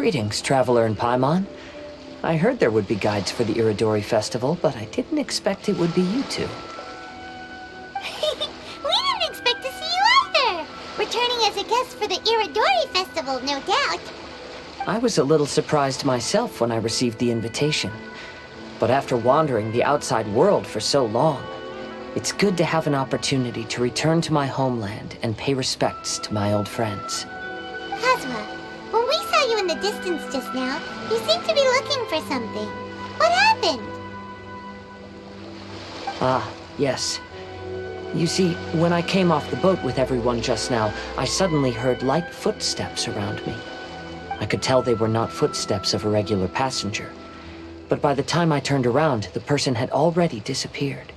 Greetings, traveler in Paimon. I heard there would be guides for the Iridori Festival, but I didn't expect it would be you two. We didn't expect to see you either! Returning as a guest for the Iridori Festival, no doubt. I was a little surprised myself when I received the invitation. But after wandering the outside world for so long, it's good to have an opportunity to return to my homeland and pay respects to my old friends. Kazuha, when we saw you in the distance just now, you seemed to be looking for something. What happened? Ah, yes. You see, when I came off the boat with everyone just now, I suddenly heard light footsteps around me. I could tell they were not footsteps of a regular passenger. But by the time I turned around, the person had already disappeared.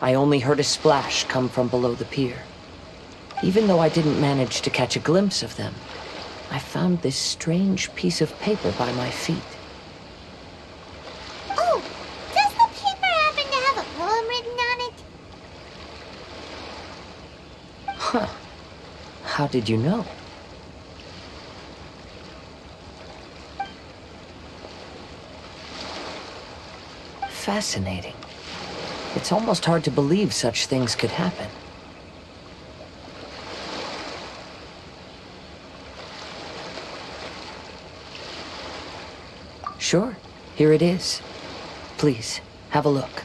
I only heard a splash come from below the pier. Even though I didn't manage to catch a glimpse of them, I found this strange piece of paper by my feet. Oh, does the paper happen to have a poem written on it? Huh. How did you know? Fascinating. It's almost hard to believe such things could happen. Sure, here it is. Please, have a look.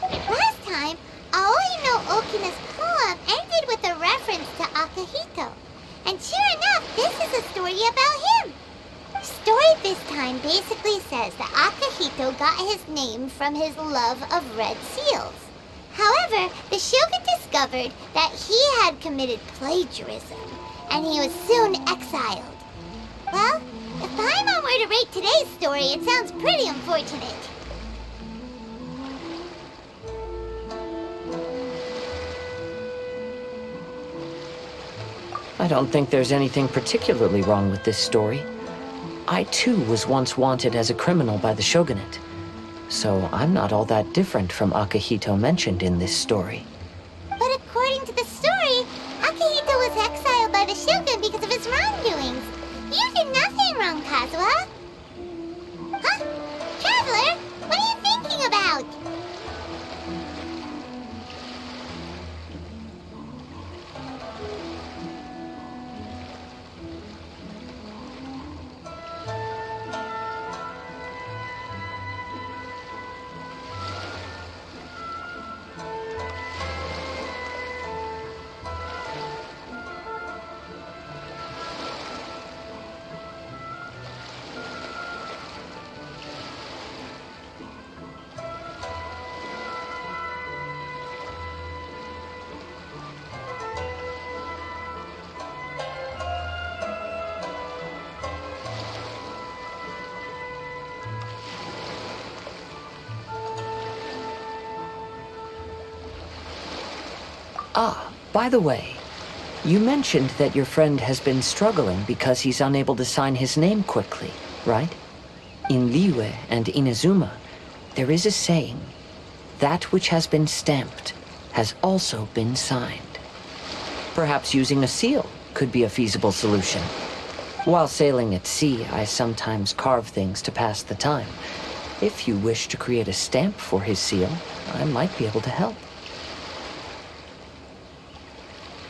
Last time, Aoi no Okina's poem ended with a reference to Akihito. And sure enough, this is a story about him. The story this time basically says that Akihito got his name from his love of red seals. However, the shogun discovered that he had committed plagiarism, and he was soon exiled. Well, if Paimon were to rate today's story, it sounds pretty unfortunate. I don't think there's anything particularly wrong with this story. I too was once wanted as a criminal by the shogunate, so I'm not all that different from Akihito mentioned in this story. But according to the story, Akihito was exiled by the shogun because of his wrongdoings. You did nothing wrong, Kazuha. Huh? Traveler, what are you thinking about? Ah, by the way, you mentioned that your friend has been struggling because he's unable to sign his name quickly, right? In Liyue and Inazuma, there is a saying, that which has been stamped has also been signed. Perhaps using a seal could be a feasible solution. While sailing at sea, I sometimes carve things to pass the time. If you wish to create a stamp for his seal, I might be able to help.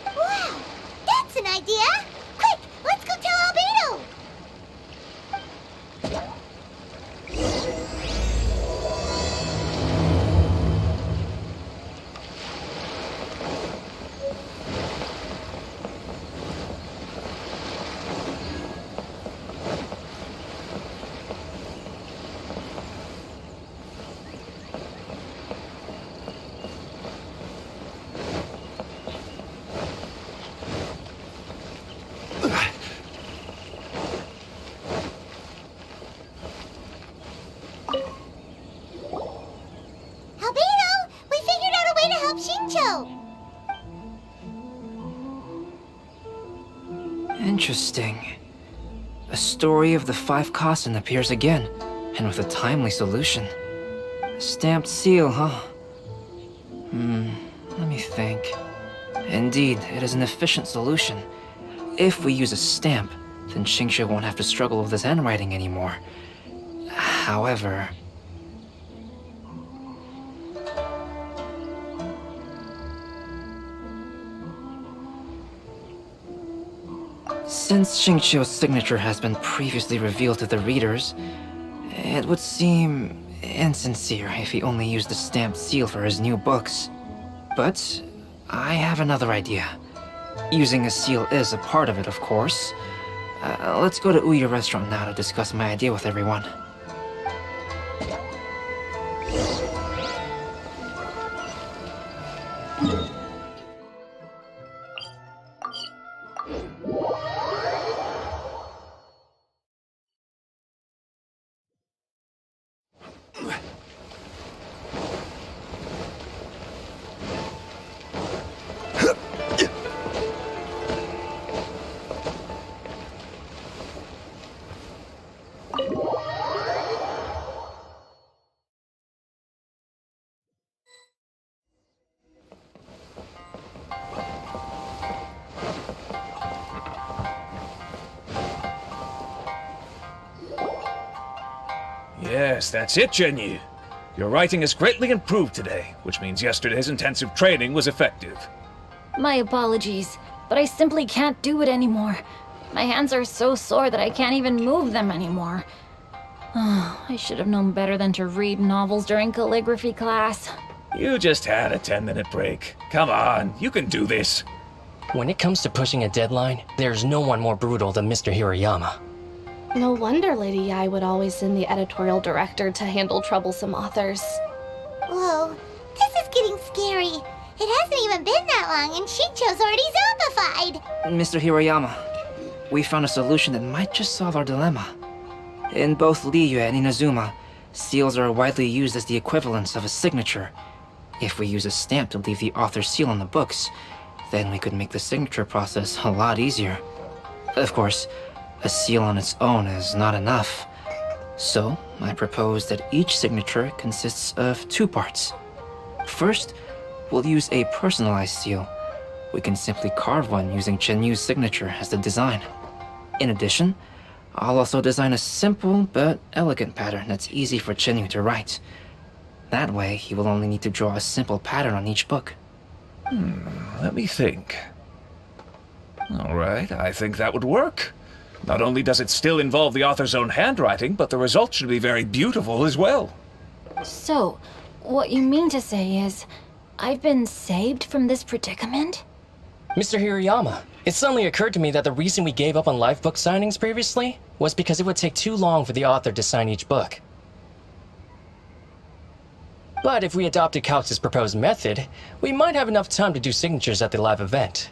Wow, that's an idea! Quick, let's go tell Albedo! Albedo, we figured out a way to help Shincho! Interesting. A story of the 5 Kasen appears again, and with a timely solution. A stamped seal, huh? Let me think. Indeed, it is an efficient solution. If we use a stamp, then Xingqiu won't have to struggle with his handwriting anymore. However... Since Xingqiu's signature has been previously revealed to the readers, it would seem insincere if he only used the stamped seal for his new books. But I have another idea. Using a seal is a part of it, of course. Let's go to Ouya restaurant now to discuss my idea with everyone. Yes, that's it, Zhenyu. Your writing has greatly improved today, which means yesterday's intensive training was effective. My apologies, but I simply can't do it anymore. My hands are so sore that I can't even move them anymore. I should have known better than to read novels during calligraphy class. You just had a 10-minute break. Come on, you can do this. When it comes to pushing a deadline, there's no one more brutal than Mr. Hirayama. No wonder Lady Yai would always send the editorial director to handle troublesome authors. Whoa, this is getting scary. It hasn't even been that long and Xingqiu's already zombified. Mr. Hirayama, we found a solution that might just solve our dilemma. In both Liyue and Inazuma, seals are widely used as the equivalents of a signature. If we use a stamp to leave the author's seal on the books, then we could make the signature process a lot easier. Of course, a seal on its own is not enough. So, I propose that each signature consists of two parts. First, we'll use a personalized seal. We can simply carve one using Chenyu's signature as the design. In addition, I'll also design a simple but elegant pattern that's easy for Chenyu to write. That way, he will only need to draw a simple pattern on each book. Let me think. Alright, I think that would work. Not only does it still involve the author's own handwriting, but the result should be very beautiful as well. So, what you mean to say is, I've been saved from this predicament? Mr. Hirayama, it suddenly occurred to me that the reason we gave up on live book signings previously was because it would take too long for the author to sign each book. But if we adopted Calx's proposed method, we might have enough time to do signatures at the live event.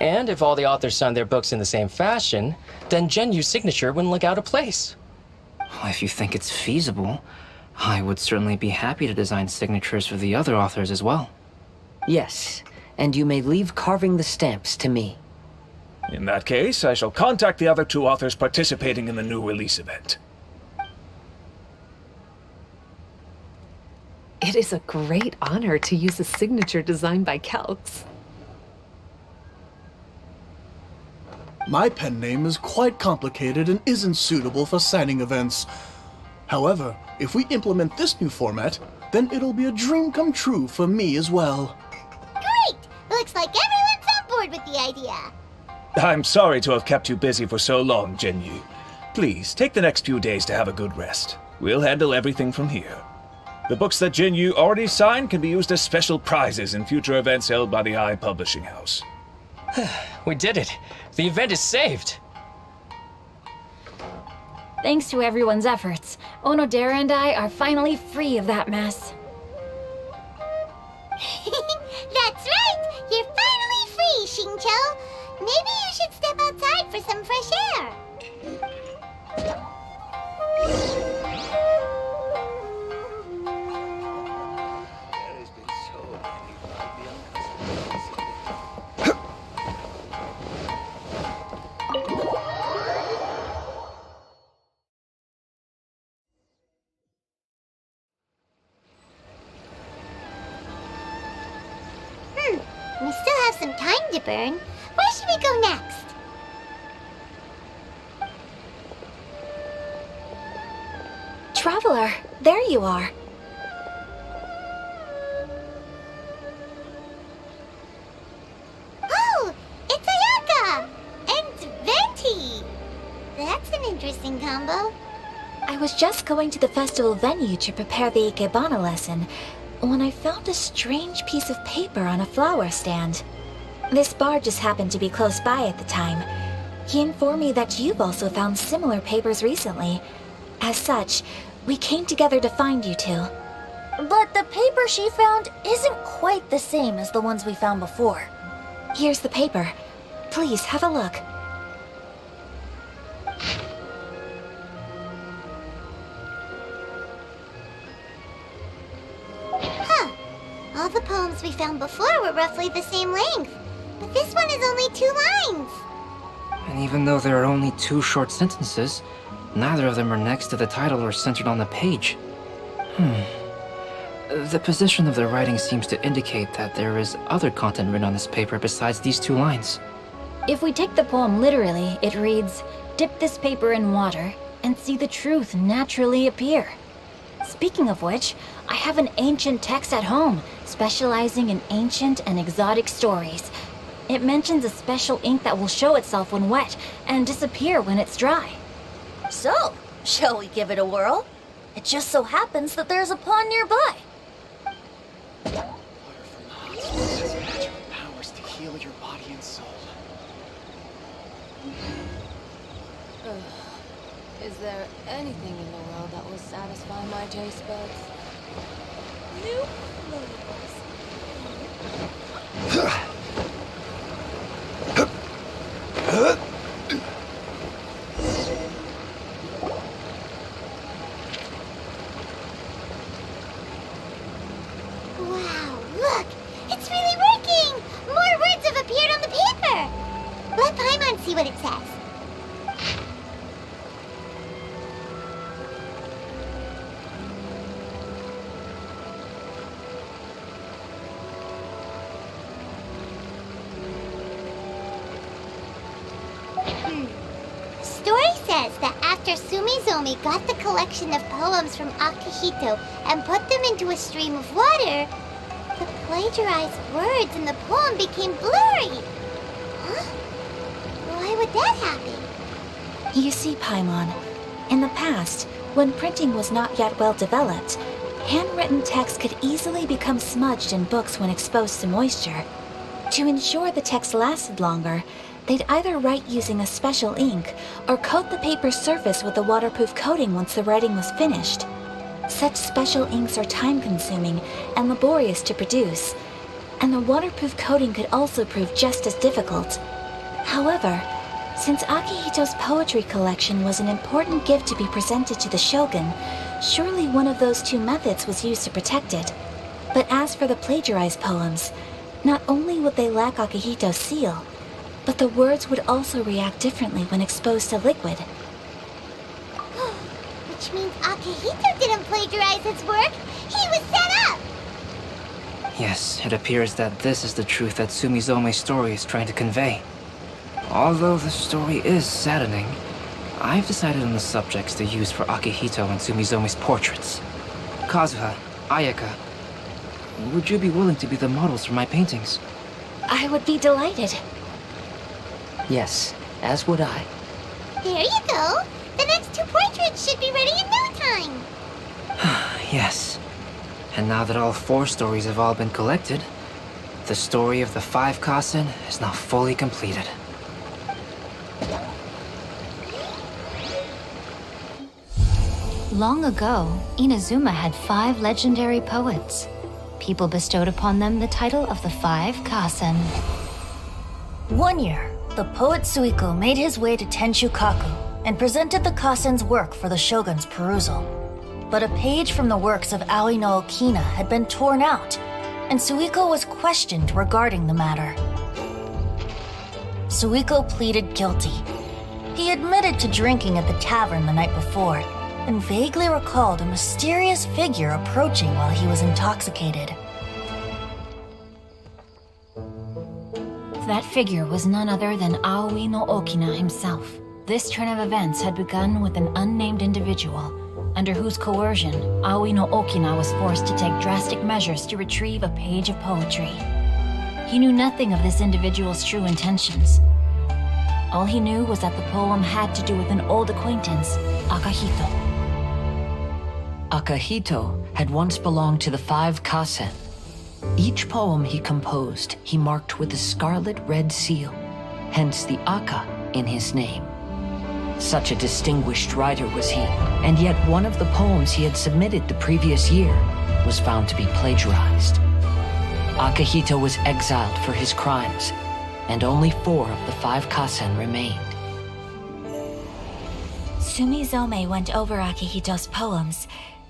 And if all the authors signed their books in the same fashion, then Genyu's signature wouldn't look out of place. If you think it's feasible, I would certainly be happy to design signatures for the other authors as well. Yes, and you may leave carving the stamps to me. In that case, I shall contact the other two authors participating in the new release event. It is a great honor to use a signature designed by Calx. My pen name is quite complicated and isn't suitable for signing events. However, if we implement this new format, then it'll be a dream come true for me as well. Great! Looks like everyone's on board with the idea. I'm sorry to have kept you busy for so long, Zhenyu. Please, take the next few days to have a good rest. We'll handle everything from here. The books that Zhenyu already signed can be used as special prizes in future events held by the I Publishing House. We did it! The event is saved! Thanks to everyone's efforts, Onodera and I are finally free of that mess. That's right! You're finally free, Xingqiu! Maybe you should step outside for some fresh air. to burn. Where should we go next? Traveler, there you are. Oh, it's Ayaka! And Venti! That's an interesting combo. I was just going to the festival venue to prepare the Ikebana lesson when I found a strange piece of paper on a flower stand. This bard just happened to be close by at the time. He informed me that you've also found similar papers recently. As such, we came together to find you two. But the paper she found isn't quite the same as the ones we found before. Here's the paper. Please have a look. Huh. All the poems we found before were roughly the same length. But this one is only 2 lines. And even though there are only 2 short sentences, neither of them are next to the title or centered on the page. The position of the writing seems to indicate that there is other content written on this paper besides these 2 lines. If we take the poem literally, it reads, "Dip this paper in water and see the truth naturally appear." Speaking of which, I have an ancient text at home, specializing in ancient and exotic stories. It mentions a special ink that will show itself when wet and disappear when it's dry. So, shall we give it a whirl? It just so happens that there's a pond nearby. Water from the hot springs has magical powers to heal your body and soul. Is there anything in the world that will satisfy my taste buds? New Wow, look! It's really working! More words have appeared on the paper! Let Paimon see what it says. Story says that after Sumizomi got the collection of poems from Akihito and put them into a stream of water, the plagiarized words in the poem became blurry. Huh? Why would that happen? You see, Paimon, in the past, when printing was not yet well developed, handwritten text could easily become smudged in books when exposed to moisture. To ensure the text lasted longer, they'd either write using a special ink or coat the paper's surface with a waterproof coating once the writing was finished. Such special inks are time-consuming and laborious to produce, and the waterproof coating could also prove just as difficult. However, since Akihito's poetry collection was an important gift to be presented to the shogun, surely one of those 2 methods was used to protect it. But as for the plagiarized poems, not only would they lack Akihito's seal, but the words would also react differently when exposed to liquid. Which means Akihito didn't plagiarize his work. He was set up! Yes, it appears that this is the truth that Sumizome's story is trying to convey. Although the story is saddening, I've decided on the subjects to use for Akihito and Sumizome's portraits. Kazuha, Ayaka, would you be willing to be the models for my paintings? I would be delighted. Yes, as would I. There you go. The next 2 portraits should be ready in no time. Yes. And now that all 4 stories have all been collected, the story of the 5 Kasen is now fully completed. Long ago, Inazuma had 5 legendary poets. People bestowed upon them the title of the 5 Kasen. One year, the poet Suiko made his way to Tenshukaku and presented the Kasen's work for the shogun's perusal. But a page from the works of Aoi no Okina had been torn out, and Suiko was questioned regarding the matter. Suiko pleaded guilty. He admitted to drinking at the tavern the night before, and vaguely recalled a mysterious figure approaching while he was intoxicated. That figure was none other than Aoi no Okina himself. This turn of events had begun with an unnamed individual, under whose coercion, Aoi no Okina was forced to take drastic measures to retrieve a page of poetry. He knew nothing of this individual's true intentions. All he knew was that the poem had to do with an old acquaintance, Akahito. Akahito had once belonged to the 5 Kasen. Each poem he composed, he marked with a scarlet red seal, hence the Aka in his name. Such a distinguished writer was he, and yet one of the poems he had submitted the previous year was found to be plagiarized. Akahito was exiled for his crimes, and only 4 of the 5 Kasen remained. Sumizome went over Akihito's poems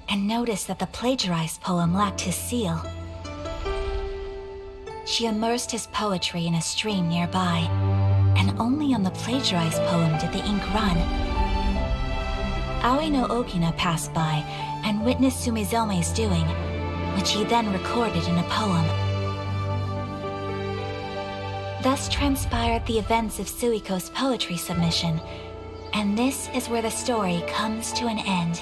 and noticed that the plagiarized poem lacked his seal. She immersed his poetry in a stream nearby, and only on the plagiarized poem did the ink run. Aoi no Okina passed by and witnessed Sumizome's doing, which he then recorded in a poem. Thus transpired the events of Suiko's poetry submission, and this is where the story comes to an end.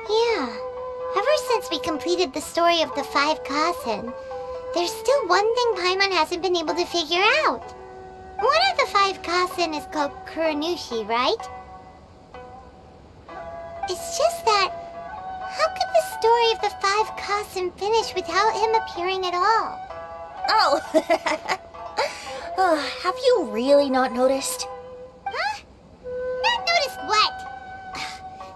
Yeah, ever since we completed the story of the 5 Kasen, there's still one thing Paimon hasn't been able to figure out. One of the 5 Kasen is called Kuronushi, right? It's just that, how could the story of the 5 Kasen finish without him appearing at all? Oh! Have you really not noticed? Huh? Not noticed what?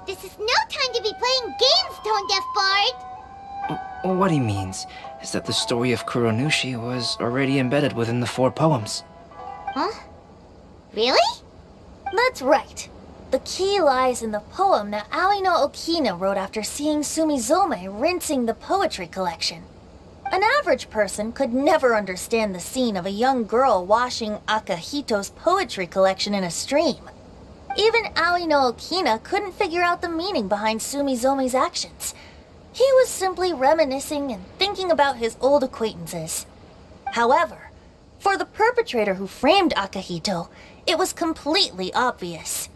This is no time to be playing games, Tone-Deaf Bard! What he means is that the story of Kuronushi was already embedded within the 4 poems. Huh? Really? That's right. The key lies in the poem that Aoi no Okina wrote after seeing Sumizome rinsing the poetry collection. An average person could never understand the scene of a young girl washing Akahito's poetry collection in a stream. Even Aoi no Okina couldn't figure out the meaning behind Sumizome's actions. He was simply reminiscing and thinking about his old acquaintances. However, for the perpetrator who framed Akahito, it was completely obvious.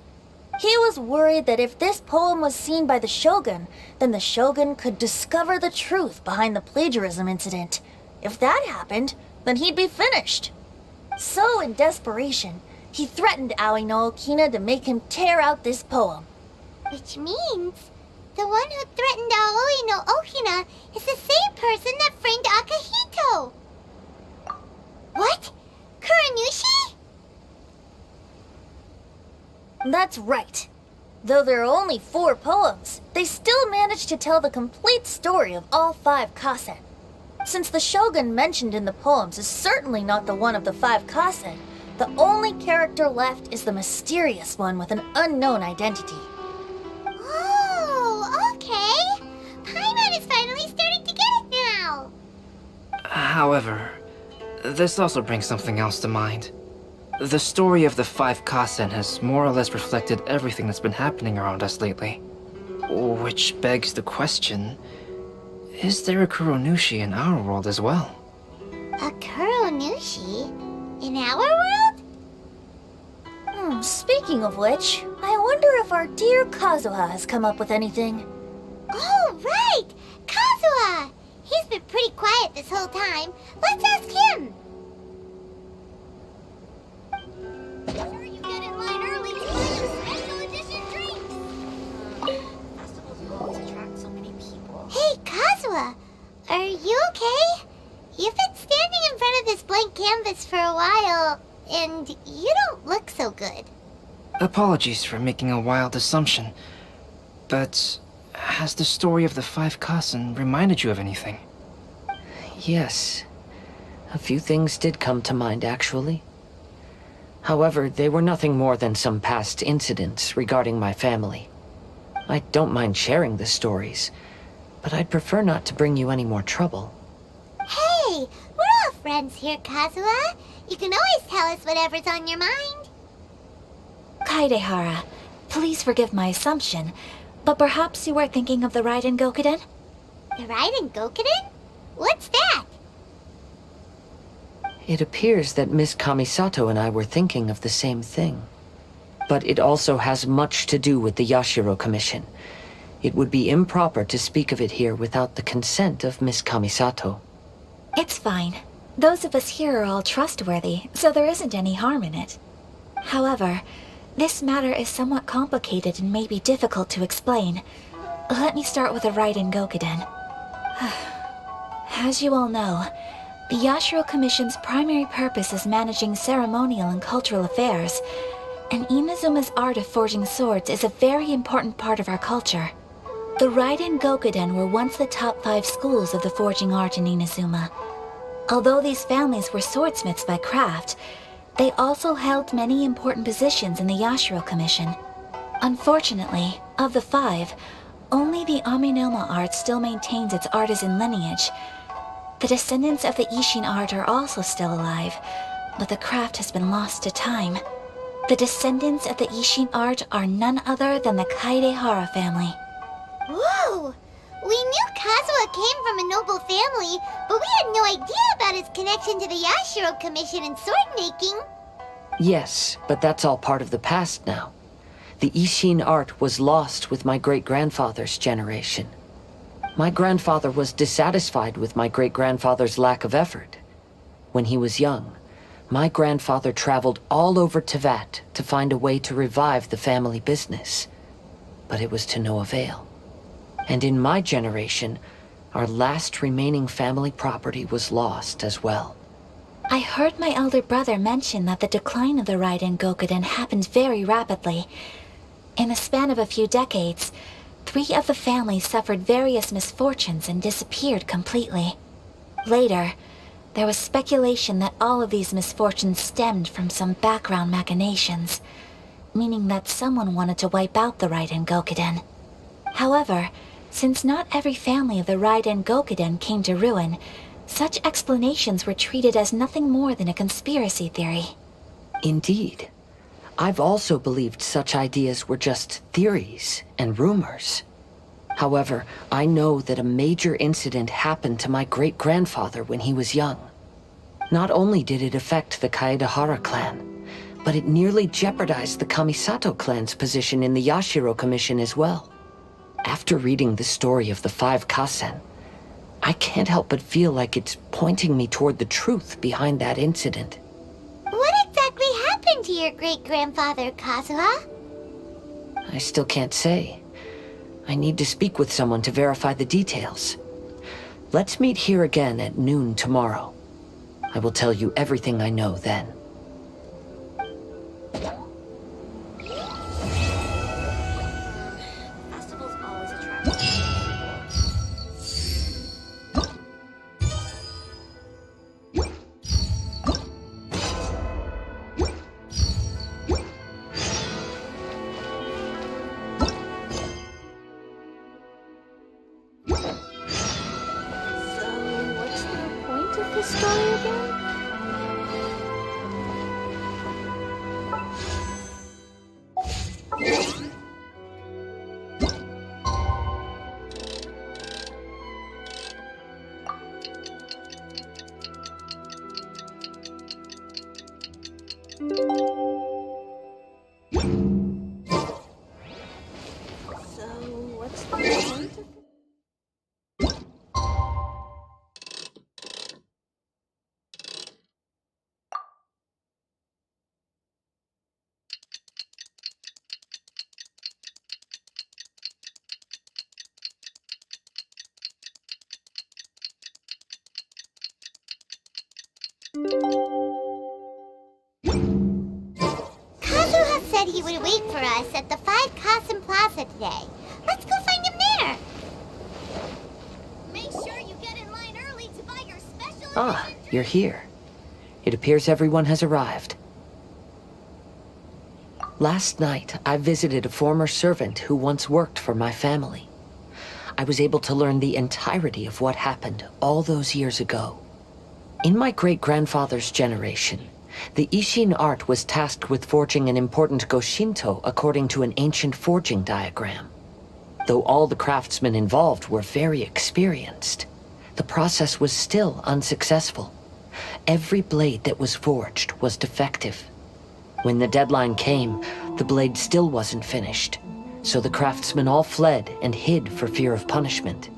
He was worried that if this poem was seen by the Shogun, then the Shogun could discover the truth behind the plagiarism incident. If that happened, then he'd be finished. So, in desperation, he threatened Aoi no Okina to make him tear out this poem. Which means the one who threatened Aoi no Okina is the same person that framed Akahito. What? Kuronushi? That's right. Though there are only 4 poems, they still managed to tell the complete story of all 5 Kasen. Since the Shogun mentioned in the poems is certainly not the one of the 5 Kasen, the only character left is the mysterious one with an unknown identity. Oh, okay. Paimon is finally starting to get it now. However, this also brings something else to mind. The story of the 5 Kasen has more or less reflected everything that's been happening around us lately. Which begs the question, is there a Kuronushi in our world as well? A Kuronushi? In our world? Speaking of which, I wonder if our dear Kazuha has come up with anything. Oh, right! Kazuha! He's been pretty quiet this whole time. Let's ask him! Sure you get in line early to find your special edition drinks! Festivals always attract so many people. Hey, Kazuha! Are you okay? You've been standing in front of this blank canvas for a while, and you don't look so good. Apologies for making a wild assumption, but has the story of the 5 Kasen reminded you of anything? Yes. A few things did come to mind, actually. However, they were nothing more than some past incidents regarding my family. I don't mind sharing the stories, but I'd prefer not to bring you any more trouble. Hey, we're all friends here, Kazuha. You can always tell us whatever's on your mind. Kaidehara, please forgive my assumption, but perhaps you were thinking of the Raiden Gokuden? The Raiden Gokuden? What's that? It appears that Miss Kamisato and I were thinking of the same thing. But it also has much to do with the Yashiro Commission. It would be improper to speak of it here without the consent of Miss Kamisato. It's fine. Those of us here are all trustworthy, so there isn't any harm in it. However, this matter is somewhat complicated and may be difficult to explain. Let me start with the Raiden Gokuden. As you all know, the Yashiro Commission's primary purpose is managing ceremonial and cultural affairs, and Inazuma's art of forging swords is a very important part of our culture. The Raiden Gokuden were once the top 5 schools of the forging art in Inazuma. Although these families were swordsmiths by craft, they also held many important positions in the Yashiro Commission. Unfortunately, of the 5, only the Aminoma art still maintains its artisan lineage. The descendants of the Ishin art are also still alive, but the craft has been lost to time. The descendants of the Ishin art are none other than the Kaidehara family. Whoa! We knew Kazuha came from a noble family, but we had no idea about his connection to the Yashiro Commission and sword making. Yes, but that's all part of the past now. The Ishin art was lost with my great-grandfather's generation. My grandfather was dissatisfied with my great-grandfather's lack of effort. When he was young, my grandfather traveled all over Teyvat to find a way to revive the family business. But it was to no avail. And in my generation, our last remaining family property was lost as well. I heard my elder brother mention that the decline of the Raiden Gokuden happened very rapidly. In the span of a few decades, 3 of the families suffered various misfortunes and disappeared completely. Later, there was speculation that all of these misfortunes stemmed from some background machinations, meaning that someone wanted to wipe out the Raiden Gokuden. However, since not every family of the Raiden Gokuden came to ruin, such explanations were treated as nothing more than a conspiracy theory. Indeed. I've also believed such ideas were just theories and rumors. However, I know that a major incident happened to my great-grandfather when he was young. Not only did it affect the Kaedehara clan, but it nearly jeopardized the Kamisato clan's position in the Yashiro Commission as well. After reading the story of the 5 Kasen, I can't help but feel like it's pointing me toward the truth behind that incident. What exactly happened to your great-grandfather, Kazuha? I still can't say. I need to speak with someone to verify the details. Let's meet here again at noon tomorrow. I will tell you everything I know then. Festivals always attract. Story again? So, what's the point of Kazuha said he would wait for us at the 5 Kasen Plaza today. Let's go find him there. Make sure you get in line early to buy your special edition you're here. It appears everyone has arrived. Last night, I visited a former servant who once worked for my family. I was able to learn the entirety of what happened all those years ago. In my great-grandfather's generation, the Ishin art was tasked with forging an important Goshinto according to an ancient forging diagram. Though all the craftsmen involved were very experienced, the process was still unsuccessful. Every blade that was forged was defective. When the deadline came, the blade still wasn't finished, so the craftsmen all fled and hid for fear of punishment.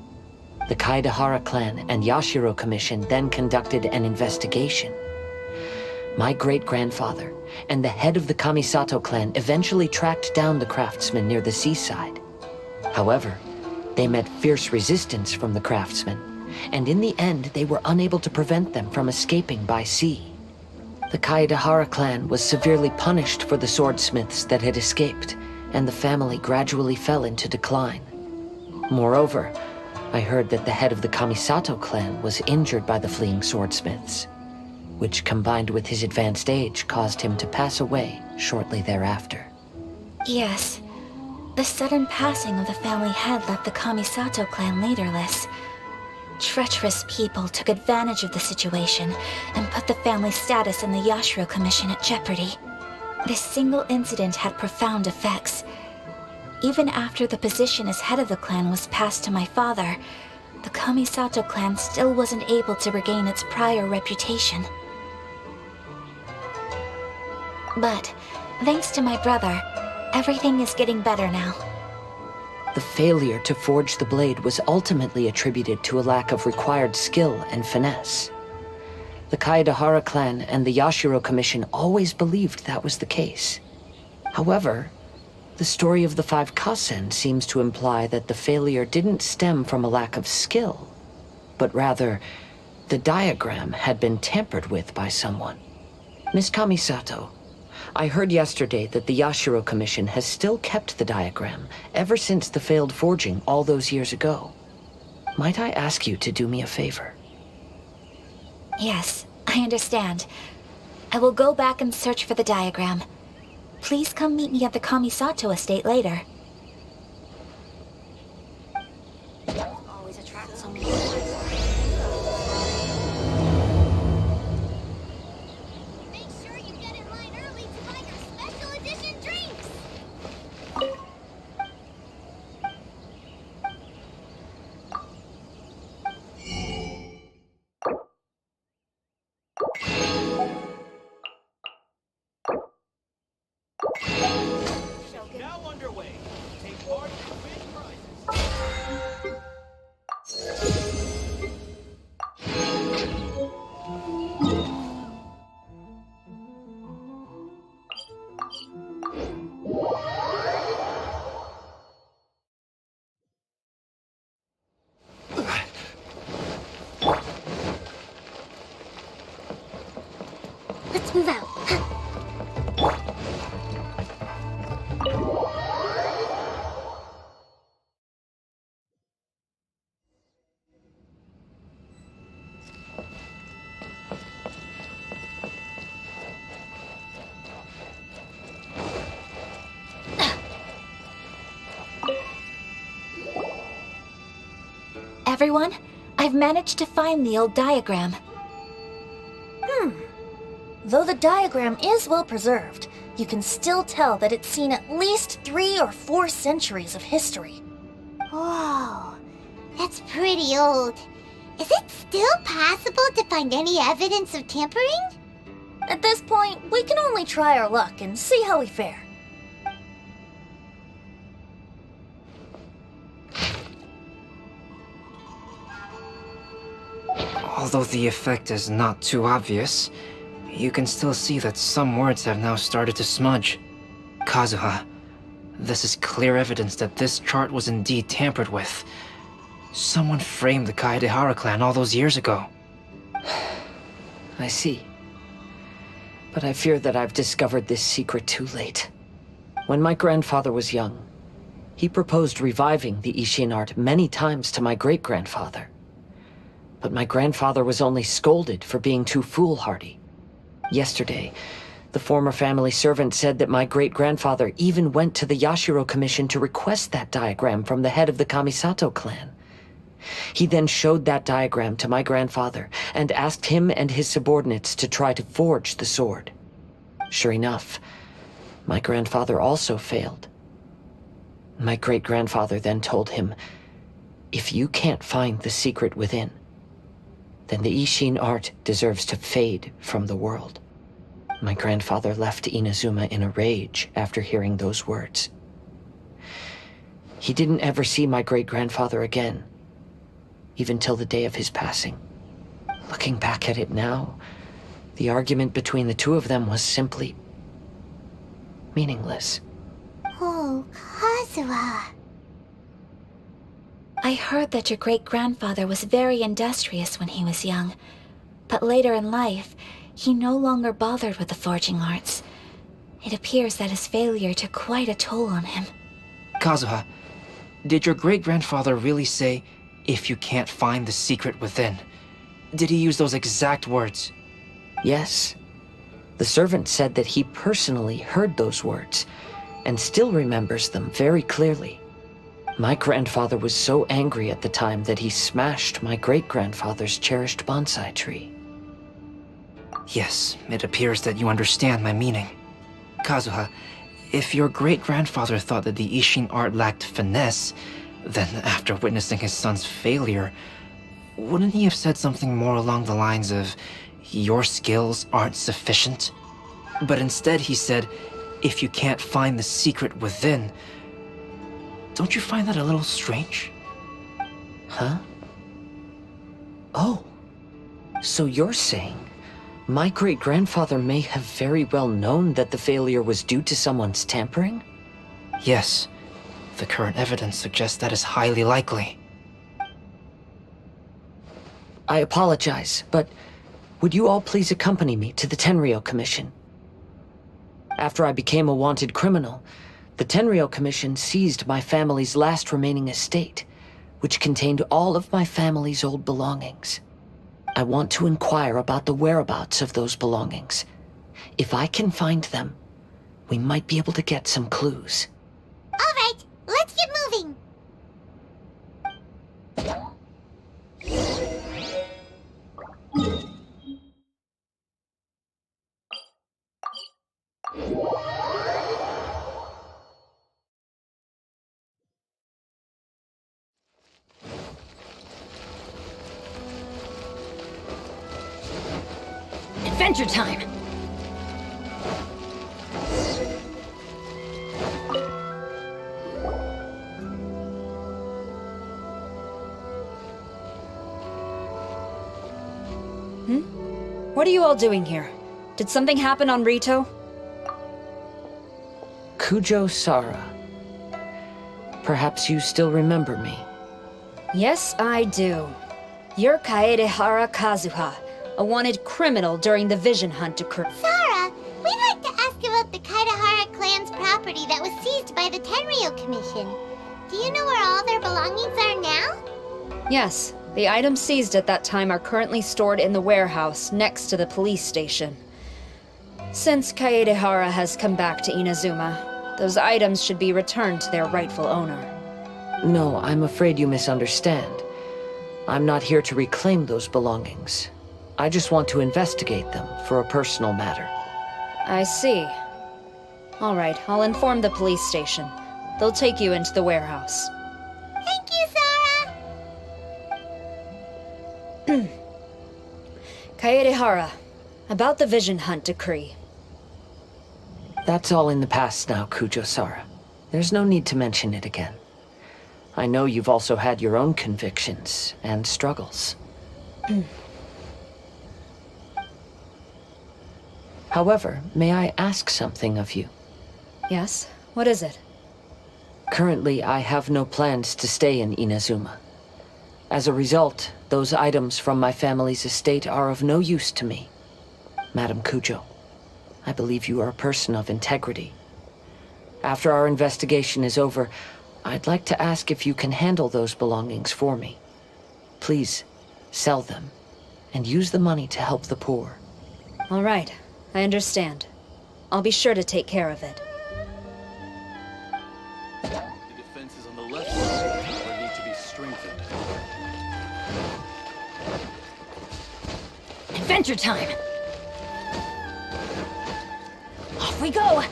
The Kaedehara clan and Yashiro Commission then conducted an investigation. My great-grandfather and the head of the Kamisato clan eventually tracked down the craftsmen near the seaside. However, they met fierce resistance from the craftsmen, and in the end they were unable to prevent them from escaping by sea. The Kaedehara clan was severely punished for the swordsmiths that had escaped, and the family gradually fell into decline. Moreover, I heard that the head of the Kamisato clan was injured by the fleeing swordsmiths, which combined with his advanced age caused him to pass away shortly thereafter. Yes. The sudden passing of the family head left the Kamisato clan leaderless. Treacherous people took advantage of the situation and put the family's status in the Yashiro Commission at jeopardy. This single incident had profound effects. Even after the position as head of the clan was passed to my father, the Kamisato clan still wasn't able to regain its prior reputation. But, thanks to my brother, everything is getting better now. The failure to forge the blade was ultimately attributed to a lack of required skill and finesse. The Kaedehara clan and the Yashiro Commission always believed that was the case. However, the story of the 5 Kasen seems to imply that the failure didn't stem from a lack of skill, but rather, the diagram had been tampered with by someone. Miss Kamisato, I heard yesterday that the Yashiro Commission has still kept the diagram ever since the failed forging all those years ago. Might I ask you to do me a favor? Yes, I understand. I will go back and search for the diagram. Please come meet me at the Kamisato estate later. Always attract someone. Make sure you get in line early to buy your special edition drinks. Now underway. Take part and win prizes. Let's move out. Everyone, I've managed to find the old diagram. Though the diagram is well preserved, you can still tell that it's seen at least 3 or 4 centuries of history. Whoa, that's pretty old. Is it still possible to find any evidence of tampering? At this point, we can only try our luck and see how we fare. Although the effect is not too obvious, you can still see that some words have now started to smudge. Kazuha, this is clear evidence that this chart was indeed tampered with. Someone framed the Kaedehara clan all those years ago. I see. But I fear that I've discovered this secret too late. When my grandfather was young, he proposed reviving the Ishin art many times to my great-grandfather. But my grandfather was only scolded for being too foolhardy. Yesterday, the former family servant said that my great-grandfather even went to the Yashiro Commission to request that diagram from the head of the Kamisato clan. He then showed that diagram to my grandfather and asked him and his subordinates to try to forge the sword. Sure enough, my grandfather also failed. My great-grandfather then told him, "If you can't find the secret within, then the Ishin art deserves to fade from the world." My grandfather left Inazuma in a rage after hearing those words. He didn't ever see my great-grandfather again, even till the day of his passing. Looking back at it now, the argument between the two of them was simply meaningless. Oh, Kazuha. I heard that your great-grandfather was very industrious when he was young, but later in life, he no longer bothered with the forging arts. It appears that his failure took quite a toll on him. Kazuha, did your great-grandfather really say, "If you can't find the secret within"? Did he use those exact words? Yes. The servant said that he personally heard those words, and still remembers them very clearly. My grandfather was so angry at the time that he smashed my great-grandfather's cherished bonsai tree. Yes, it appears that you understand my meaning. Kazuha, if your great-grandfather thought that the Ishin art lacked finesse, then after witnessing his son's failure, wouldn't he have said something more along the lines of, "Your skills aren't sufficient"? But instead he said, "If you can't find the secret within." Don't you find that a little strange? Huh? Oh. So you're saying my great-grandfather may have very well known that the failure was due to someone's tampering? Yes. The current evidence suggests that is highly likely. I apologize, but would you all please accompany me to the Tenryou Commission? After I became a wanted criminal, the Tenryou Commission seized my family's last remaining estate, which contained all of my family's old belongings. I want to inquire about the whereabouts of those belongings. If I can find them, we might be able to get some clues. All right, let's get moving. Adventure time! What are you all doing here? Did something happen on Rito? Kujo Sara. Perhaps you still remember me. Yes, I do. You're Kaedehara Kazuha, a wanted criminal during the vision hunt occurred. Sara, we'd like to ask about the Kaedehara clan's property that was seized by the Tenryou Commission. Do you know where all their belongings are now? Yes, the items seized at that time are currently stored in the warehouse next to the police station. Since Kaedehara has come back to Inazuma, those items should be returned to their rightful owner. No, I'm afraid you misunderstand. I'm not here to reclaim those belongings. I just want to investigate them for a personal matter. I see. All right, I'll inform the police station. They'll take you into the warehouse. Thank you, Sara! Kaedehara, about the vision hunt decree. That's all in the past now, Kujo Sara. There's no need to mention it again. I know you've also had your own convictions and struggles. However, may I ask something of you? Yes? What is it? Currently, I have no plans to stay in Inazuma. As a result, those items from my family's estate are of no use to me. Madam Kujo, I believe you are a person of integrity. After our investigation is over, I'd like to ask if you can handle those belongings for me. Please, sell them, and use the money to help the poor. All right, I understand. I'll be sure to take care of it. The defenses on the left side will need to be strengthened. Adventure time! Off we go!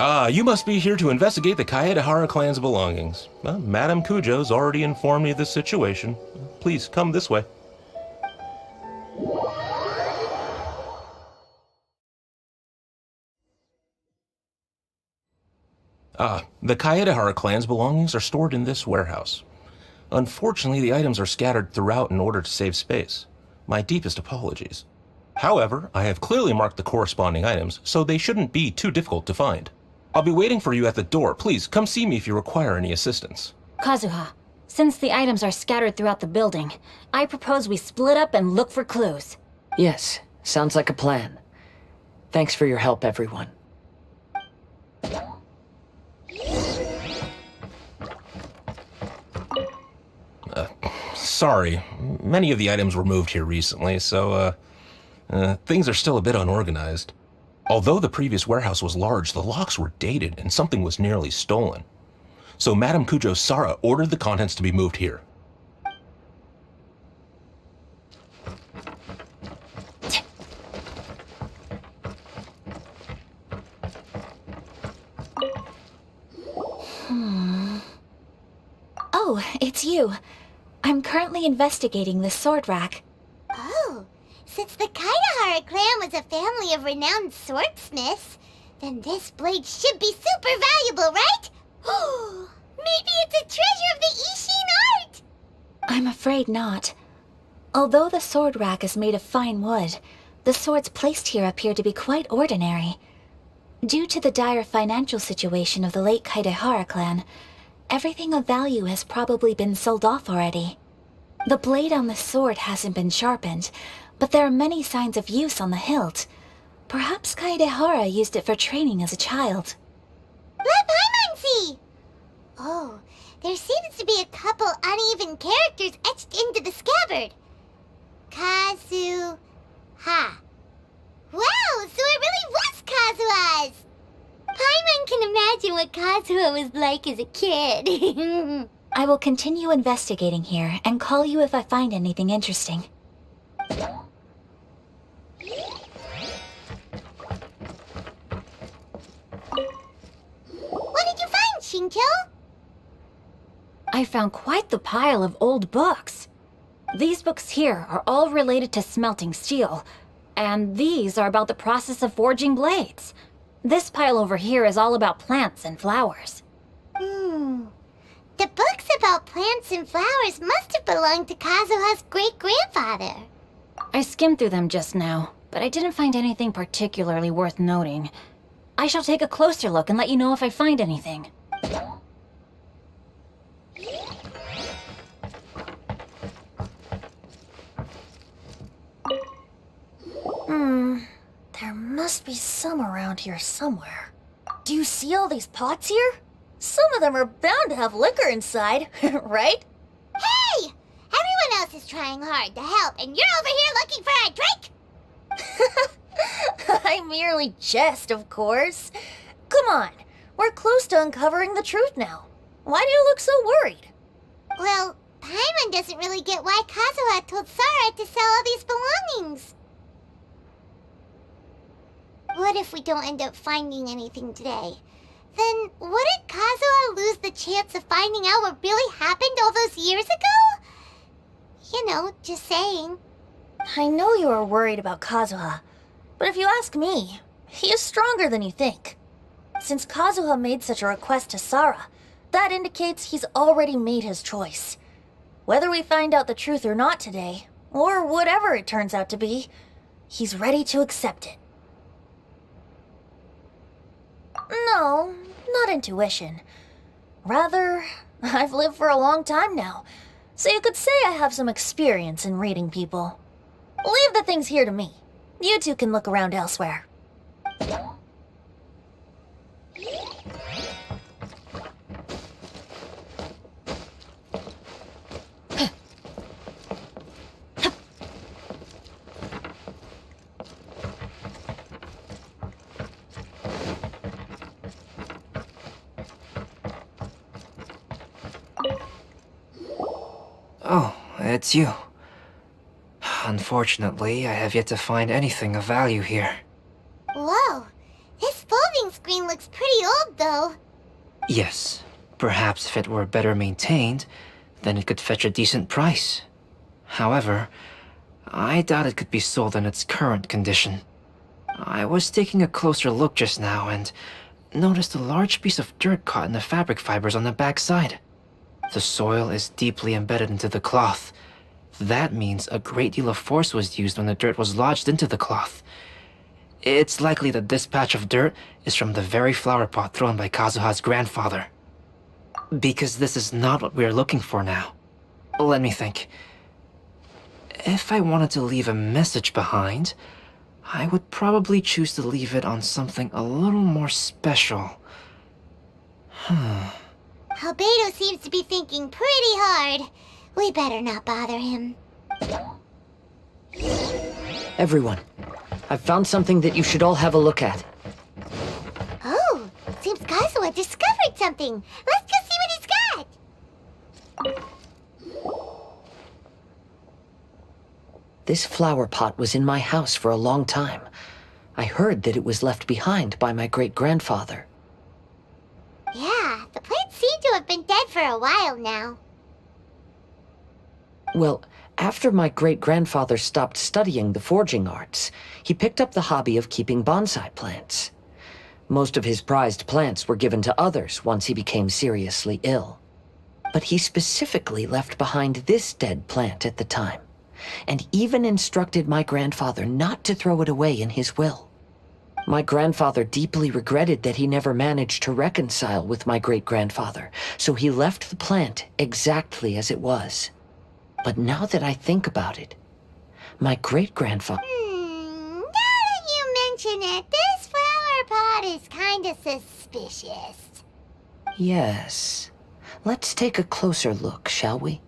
Ah, you must be here to investigate the Kaedehara clan's belongings. Well, Madame Kujo's already informed me of the situation. Please, come this way. Ah, the Kaedehara clan's belongings are stored in this warehouse. Unfortunately, the items are scattered throughout in order to save space. My deepest apologies. However, I have clearly marked the corresponding items, so they shouldn't be too difficult to find. I'll be waiting for you at the door. Please, come see me if you require any assistance. Kazuha, since the items are scattered throughout the building, I propose we split up and look for clues. Yes, sounds like a plan. Thanks for your help, everyone. Sorry, many of the items were moved here recently, so, things are still a bit unorganized. Although the previous warehouse was large, the locks were dated and something was nearly stolen. So Madame Kujo Sara ordered the contents to be moved here. Oh, it's you. I'm currently investigating the sword rack. Oh, since the Kaedehara clan was a family of renowned swordsmiths, then this blade should be super valuable, right? Oh, maybe it's a treasure of the Ishin art! I'm afraid not. Although the sword rack is made of fine wood, the swords placed here appear to be quite ordinary. Due to the dire financial situation of the late Kaedehara clan, everything of value has probably been sold off already. The blade on the sword hasn't been sharpened, but there are many signs of use on the hilt. Perhaps Kaedehara used it for training as a child. Let Paimon see! Oh, there seems to be a couple uneven characters etched into the scabbard. Kazuha. Wow, so it really was Kazuha's! Paimon can imagine what Kazuha was like as a kid. I will continue investigating here and call you if I find anything interesting. What did you find, Shincho? I found quite the pile of old books. These books here are all related to smelting steel, and these are about the process of forging blades. This pile over here is all about plants and flowers. The books about plants and flowers must have belonged to Kazuha's great-grandfather. I skimmed through them just now, but I didn't find anything particularly worth noting. I shall take a closer look and let you know if I find anything. There must be some around here somewhere. Do you see all these pots here? Some of them are bound to have liquor inside, right? Hey! Everyone else is trying hard to help, and you're over here looking for a drink? I merely jest, of course. Come on, we're close to uncovering the truth now. Why do you look so worried? Well, Paimon doesn't really get why Kazuha told Sara to sell all these belongings. What if we don't end up finding anything today? Then wouldn't Kazuha lose the chance of finding out what really happened all those years ago? You know, just saying. I know you are worried about Kazuha, but if you ask me, he is stronger than you think. Since Kazuha made such a request to Sara, that indicates he's already made his choice. Whether we find out the truth or not today, or whatever it turns out to be, he's ready to accept it. No, not intuition. Rather, I've lived for a long time now, so you could say I have some experience in reading people. Leave the things here to me. You two can look around elsewhere. Oh, it's you. Unfortunately, I have yet to find anything of value here. Whoa, this folding screen looks pretty old though. Yes, perhaps if it were better maintained, then it could fetch a decent price. However, I doubt it could be sold in its current condition. I was taking a closer look just now and noticed a large piece of dirt caught in the fabric fibers on the back side. The soil is deeply embedded into the cloth. That means a great deal of force was used when the dirt was lodged into the cloth. It's likely that this patch of dirt is from the very flower pot thrown by Kazuha's grandfather. Because this is not what we are looking for now. Let me think. If I wanted to leave a message behind, I would probably choose to leave it on something a little more special. Albedo seems to be thinking pretty hard. We better not bother him. Everyone, I've found something that you should all have a look at. Oh, seems Kazuha discovered something. Let's go see what he's got. This flower pot was in my house for a long time. I heard that it was left behind by my great-grandfather. Yeah, the plants seem to have been dead for a while now. Well, after my great-grandfather stopped studying the forging arts, he picked up the hobby of keeping bonsai plants. Most of his prized plants were given to others once he became seriously ill. But he specifically left behind this dead plant at the time, and even instructed my grandfather not to throw it away in his will. My grandfather deeply regretted that he never managed to reconcile with my great-grandfather, so he left the plant exactly as it was. But now that I think about it, my great-grandfather... Now that you mention it, this flower pot is kinda suspicious. Yes. Let's take a closer look, shall we?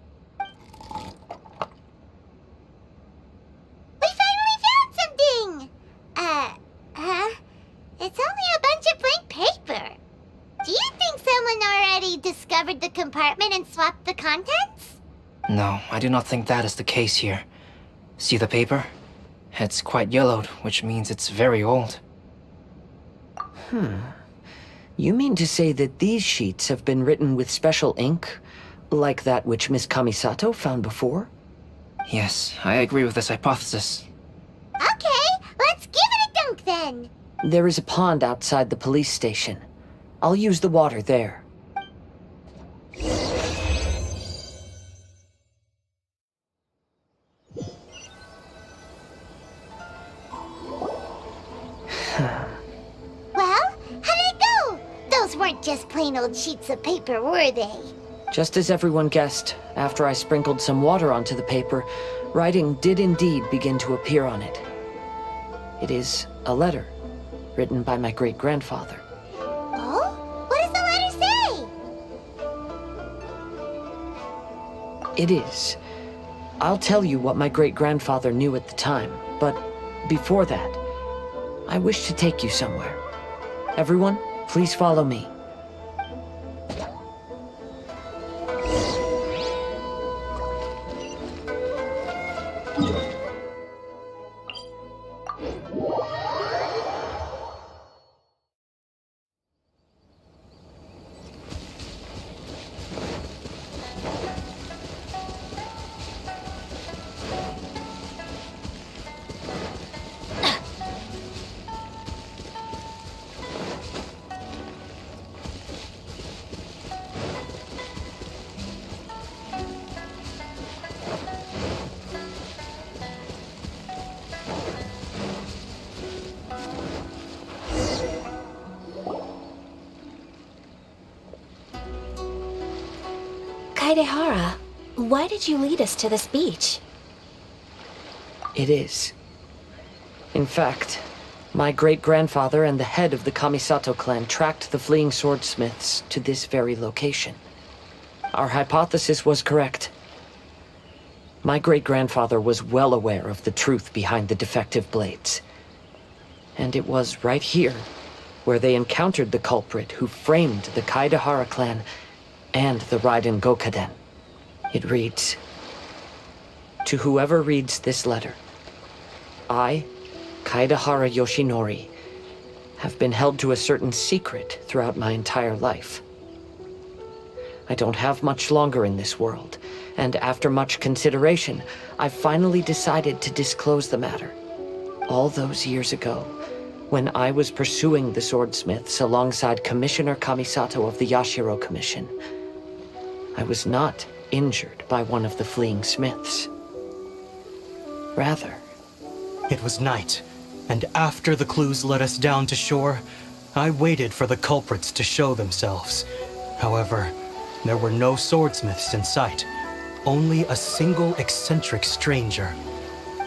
We finally found something! It's only a bunch of blank paper. Do you think someone already discovered the compartment and swapped the contents? No, I do not think that is the case here. See the paper? It's quite yellowed, which means it's very old. You mean to say that these sheets have been written with special ink, like that which Miss Kamisato found before? Yes, I agree with this hypothesis. Okay, let's give it a dunk then. There is a pond outside the police station. I'll use the water there. Well, how did it go? Those weren't just plain old sheets of paper, were they? Just as everyone guessed, after I sprinkled some water onto the paper, writing did indeed begin to appear on it. It is a letter, written by my great-grandfather. Oh? What does the letter say? It is. I'll tell you what my great-grandfather knew at the time, but before that, I wish to take you somewhere. Everyone, please follow me. Kaedehara, Why did you lead us to this beach? It is. In fact, my great-grandfather and the head of the Kamisato clan tracked the fleeing swordsmiths to this very location. Our hypothesis was correct. My great-grandfather was well aware of the truth behind the defective blades. And it was right here where they encountered the culprit who framed the Kaedehara clan and the Raiden Gokaden. It reads, "To whoever reads this letter, I, Kaedehara Yoshinori, have been held to a certain secret throughout my entire life. I don't have much longer in this world, and after much consideration, I finally decided to disclose the matter. All those years ago, when I was pursuing the swordsmiths alongside Commissioner Kamisato of the Yashiro Commission, I was not injured by one of the fleeing smiths. Rather, it was night, and after the clues led us down to shore, I waited for the culprits to show themselves. However, there were no swordsmiths in sight, only a single eccentric stranger.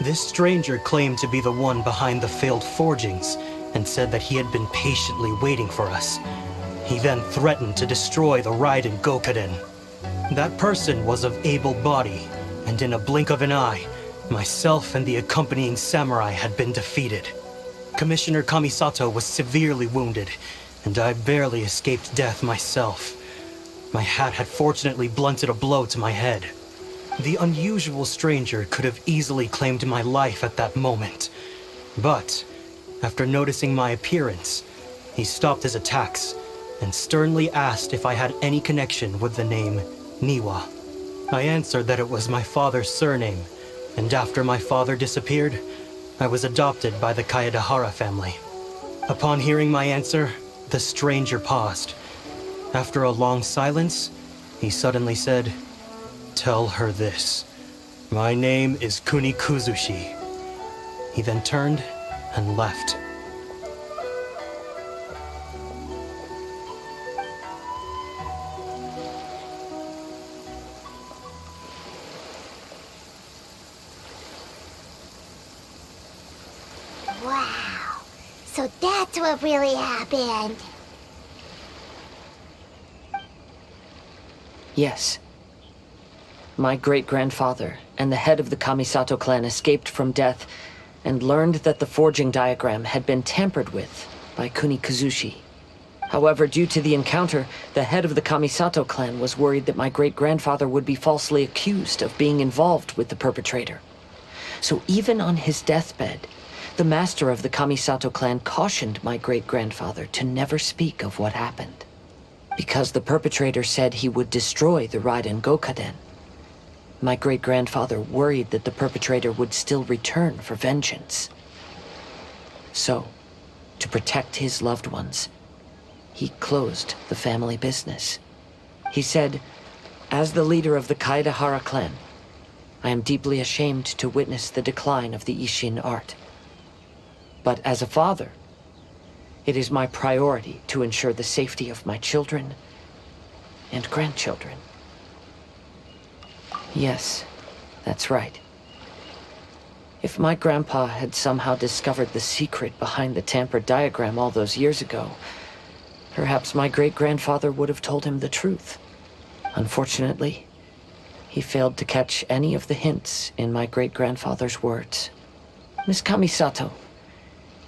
This stranger claimed to be the one behind the failed forgings, and said that he had been patiently waiting for us. He then threatened to destroy the Raiden Gokaden. That person was of able body, and in a blink of an eye, myself and the accompanying samurai had been defeated. Commissioner Kamisato was severely wounded, and I barely escaped death myself. My hat had fortunately blunted a blow to my head. The unusual stranger could have easily claimed my life at that moment. But after noticing my appearance, he stopped his attacks and sternly asked if I had any connection with the name Niwa. I answered that it was my father's surname, and after my father disappeared, I was adopted by the Kaedehara family. Upon hearing my answer, the stranger paused. After a long silence, he suddenly said, "Tell her this. My name is Kuni Kuzushi." He then turned and left. Wow. So that's what really happened. Yes. My great-grandfather and the head of the Kamisato clan escaped from death and learned that the forging diagram had been tampered with by Kuni Kuzushi. However, due to the encounter, the head of the Kamisato clan was worried that my great-grandfather would be falsely accused of being involved with the perpetrator. So even on his deathbed, the master of the Kamisato clan cautioned my great-grandfather to never speak of what happened, because the perpetrator said he would destroy the Raiden Gokaden. My great-grandfather worried that the perpetrator would still return for vengeance. So, to protect his loved ones, he closed the family business. He said, "As the leader of the Kaedehara clan, I am deeply ashamed to witness the decline of the Ishin art. But as a father, it is my priority to ensure the safety of my children and grandchildren." Yes, that's right. If my grandpa had somehow discovered the secret behind the tampered diagram all those years ago, perhaps my great-grandfather would have told him the truth. Unfortunately, he failed to catch any of the hints in my great-grandfather's words. Miss Kamisato,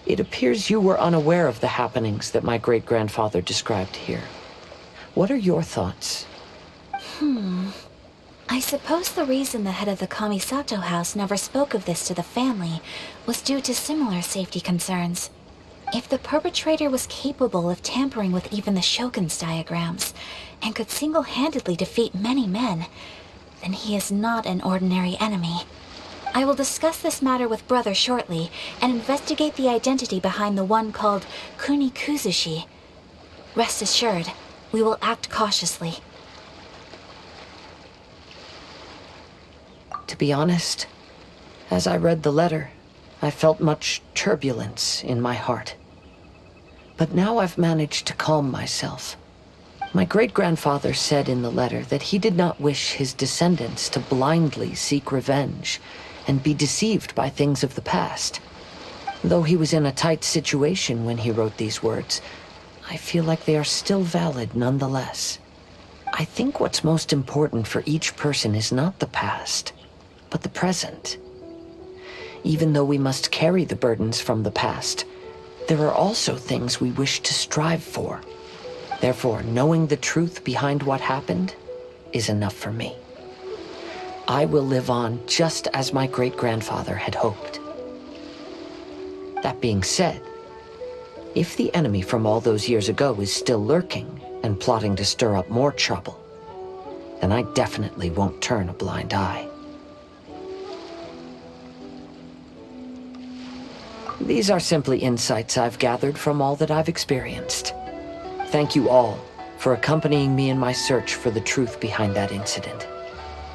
it appears you were unaware of the happenings that my great-grandfather described here. What are your thoughts? I suppose the reason the head of the Kamisato house never spoke of this to the family was due to similar safety concerns. If the perpetrator was capable of tampering with even the Shogun's diagrams, and could single-handedly defeat many men, then he is not an ordinary enemy. I will discuss this matter with Brother shortly, and investigate the identity behind the one called Kuni Kuzushi. Rest assured, we will act cautiously. To be honest, as I read the letter, I felt much turbulence in my heart. But now I've managed to calm myself. My great-grandfather said in the letter that he did not wish his descendants to blindly seek revenge and be deceived by things of the past. Though he was in a tight situation when he wrote these words, I feel like they are still valid nonetheless. I think what's most important for each person is not the past, but the present. Even though we must carry the burdens from the past, there are also things we wish to strive for. Therefore, knowing the truth behind what happened is enough for me. I will live on just as my great-grandfather had hoped. That being said, if the enemy from all those years ago is still lurking and plotting to stir up more trouble, then I definitely won't turn a blind eye. These are simply insights I've gathered from all that I've experienced. Thank you all for accompanying me in my search for the truth behind that incident.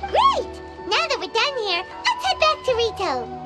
Great! Now that we're done here, let's head back to Rito.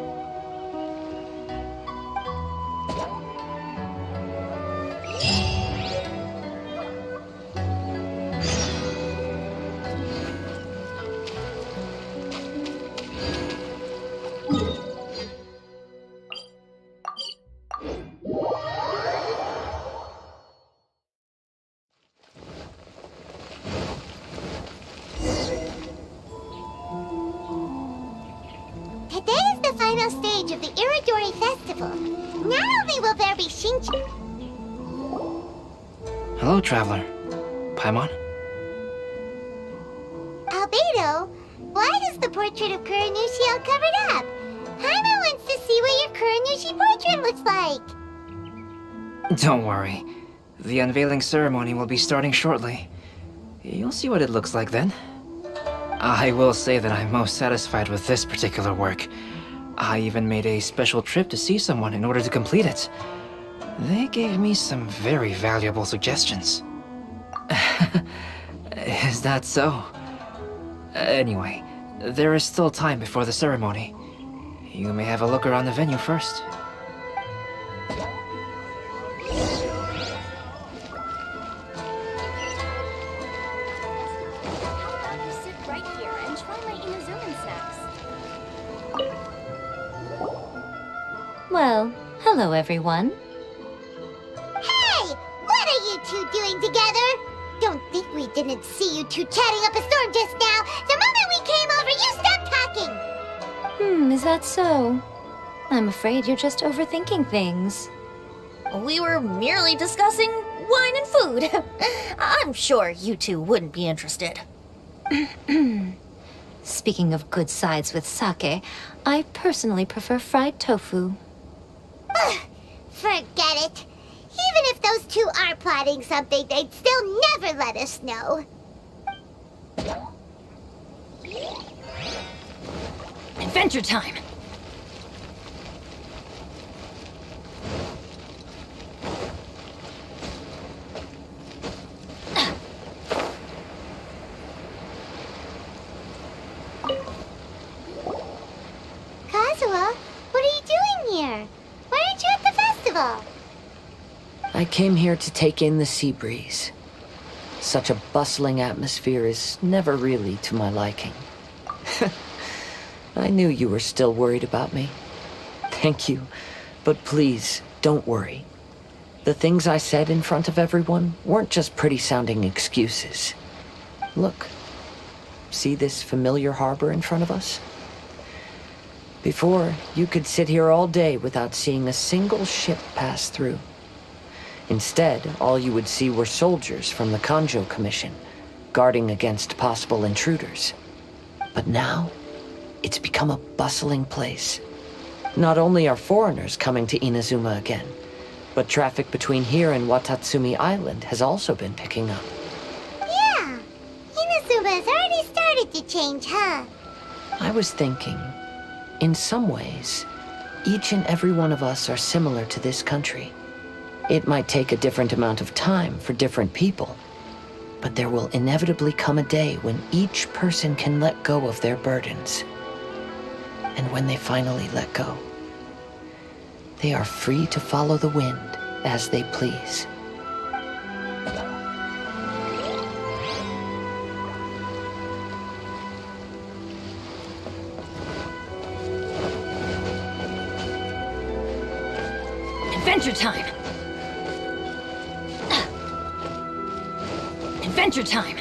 Today is the final stage of the Iridori Festival. Not only will there be Shinchi... Hello, traveler. Paimon? Albedo, why is the portrait of Kuranushi all covered up? Paimon wants to see what your Kuranushi portrait looks like. Don't worry. The unveiling ceremony will be starting shortly. You'll see what it looks like then. I will say that I'm most satisfied with this particular work. I even made a special trip to see someone in order to complete it. They gave me some very valuable suggestions. Is that so? Anyway, there is still time before the ceremony. You may have a look around the venue first. Well, hello everyone. Hey! What are you two doing together? Don't think we didn't see you two chatting up a storm just now. The moment we came over, you stopped talking. Is that so? I'm afraid you're just overthinking things. We were merely discussing wine and food. I'm sure you two wouldn't be interested. Speaking of good sides with sake, I personally prefer fried tofu. Forget it. Even if those two are plotting something, they'd still never let us know. Adventure time! Kazuha, what are you doing here? Why aren't you at the festival? I came here to take in the sea breeze. Such a bustling atmosphere is never really to my liking. I knew you were still worried about me. Thank you, but please, don't worry. The things I said in front of everyone weren't just pretty-sounding excuses. Look, see this familiar harbor in front of us? Before, you could sit here all day without seeing a single ship pass through. Instead, all you would see were soldiers from the Kanjo Commission, guarding against possible intruders. But now, it's become a bustling place. Not only are foreigners coming to Inazuma again, but traffic between here and Watatsumi Island has also been picking up. Yeah, Inazuma has already started to change, huh? I was thinking, in some ways, each and every one of us are similar to this country. It might take a different amount of time for different people, but there will inevitably come a day when each person can let go of their burdens. And when they finally let go, they are free to follow the wind as they please. Adventure time! Adventure time!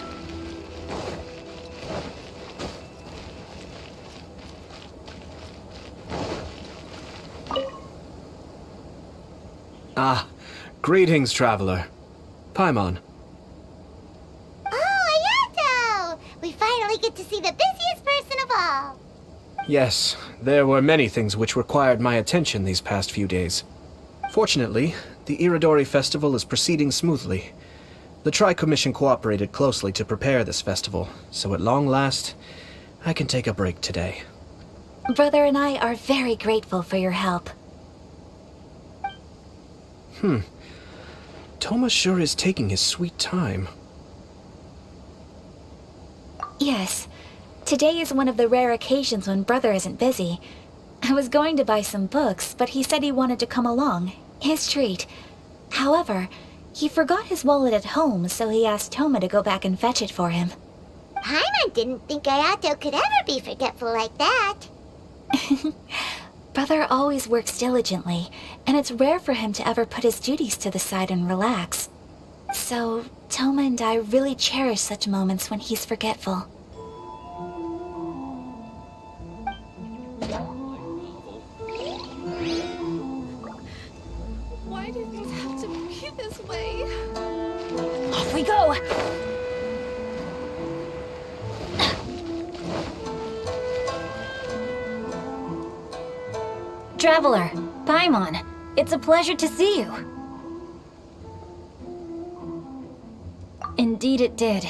Ah, greetings, traveler. Paimon. Oh, Ayato! We finally get to see the busiest person of all. Yes, there were many things which required my attention these past few days. Fortunately, the Iridori Festival is proceeding smoothly. The Tri-Commission cooperated closely to prepare this festival, so at long last, I can take a break today. Brother and I are very grateful for your help. Thomas sure is taking his sweet time. Yes. Today is one of the rare occasions when Brother isn't busy. I was going to buy some books, but he said he wanted to come along. His treat. However, he forgot his wallet at home, so he asked Toma to go back and fetch it for him. Paimon didn't think Ayato could ever be forgetful like that. Brother always works diligently, and it's rare for him to ever put his duties to the side and relax. So, Toma and I really cherish such moments when he's forgetful. Why do things have to be this way? Off we go! Traveler, Paimon, it's a pleasure to see you. Indeed it did.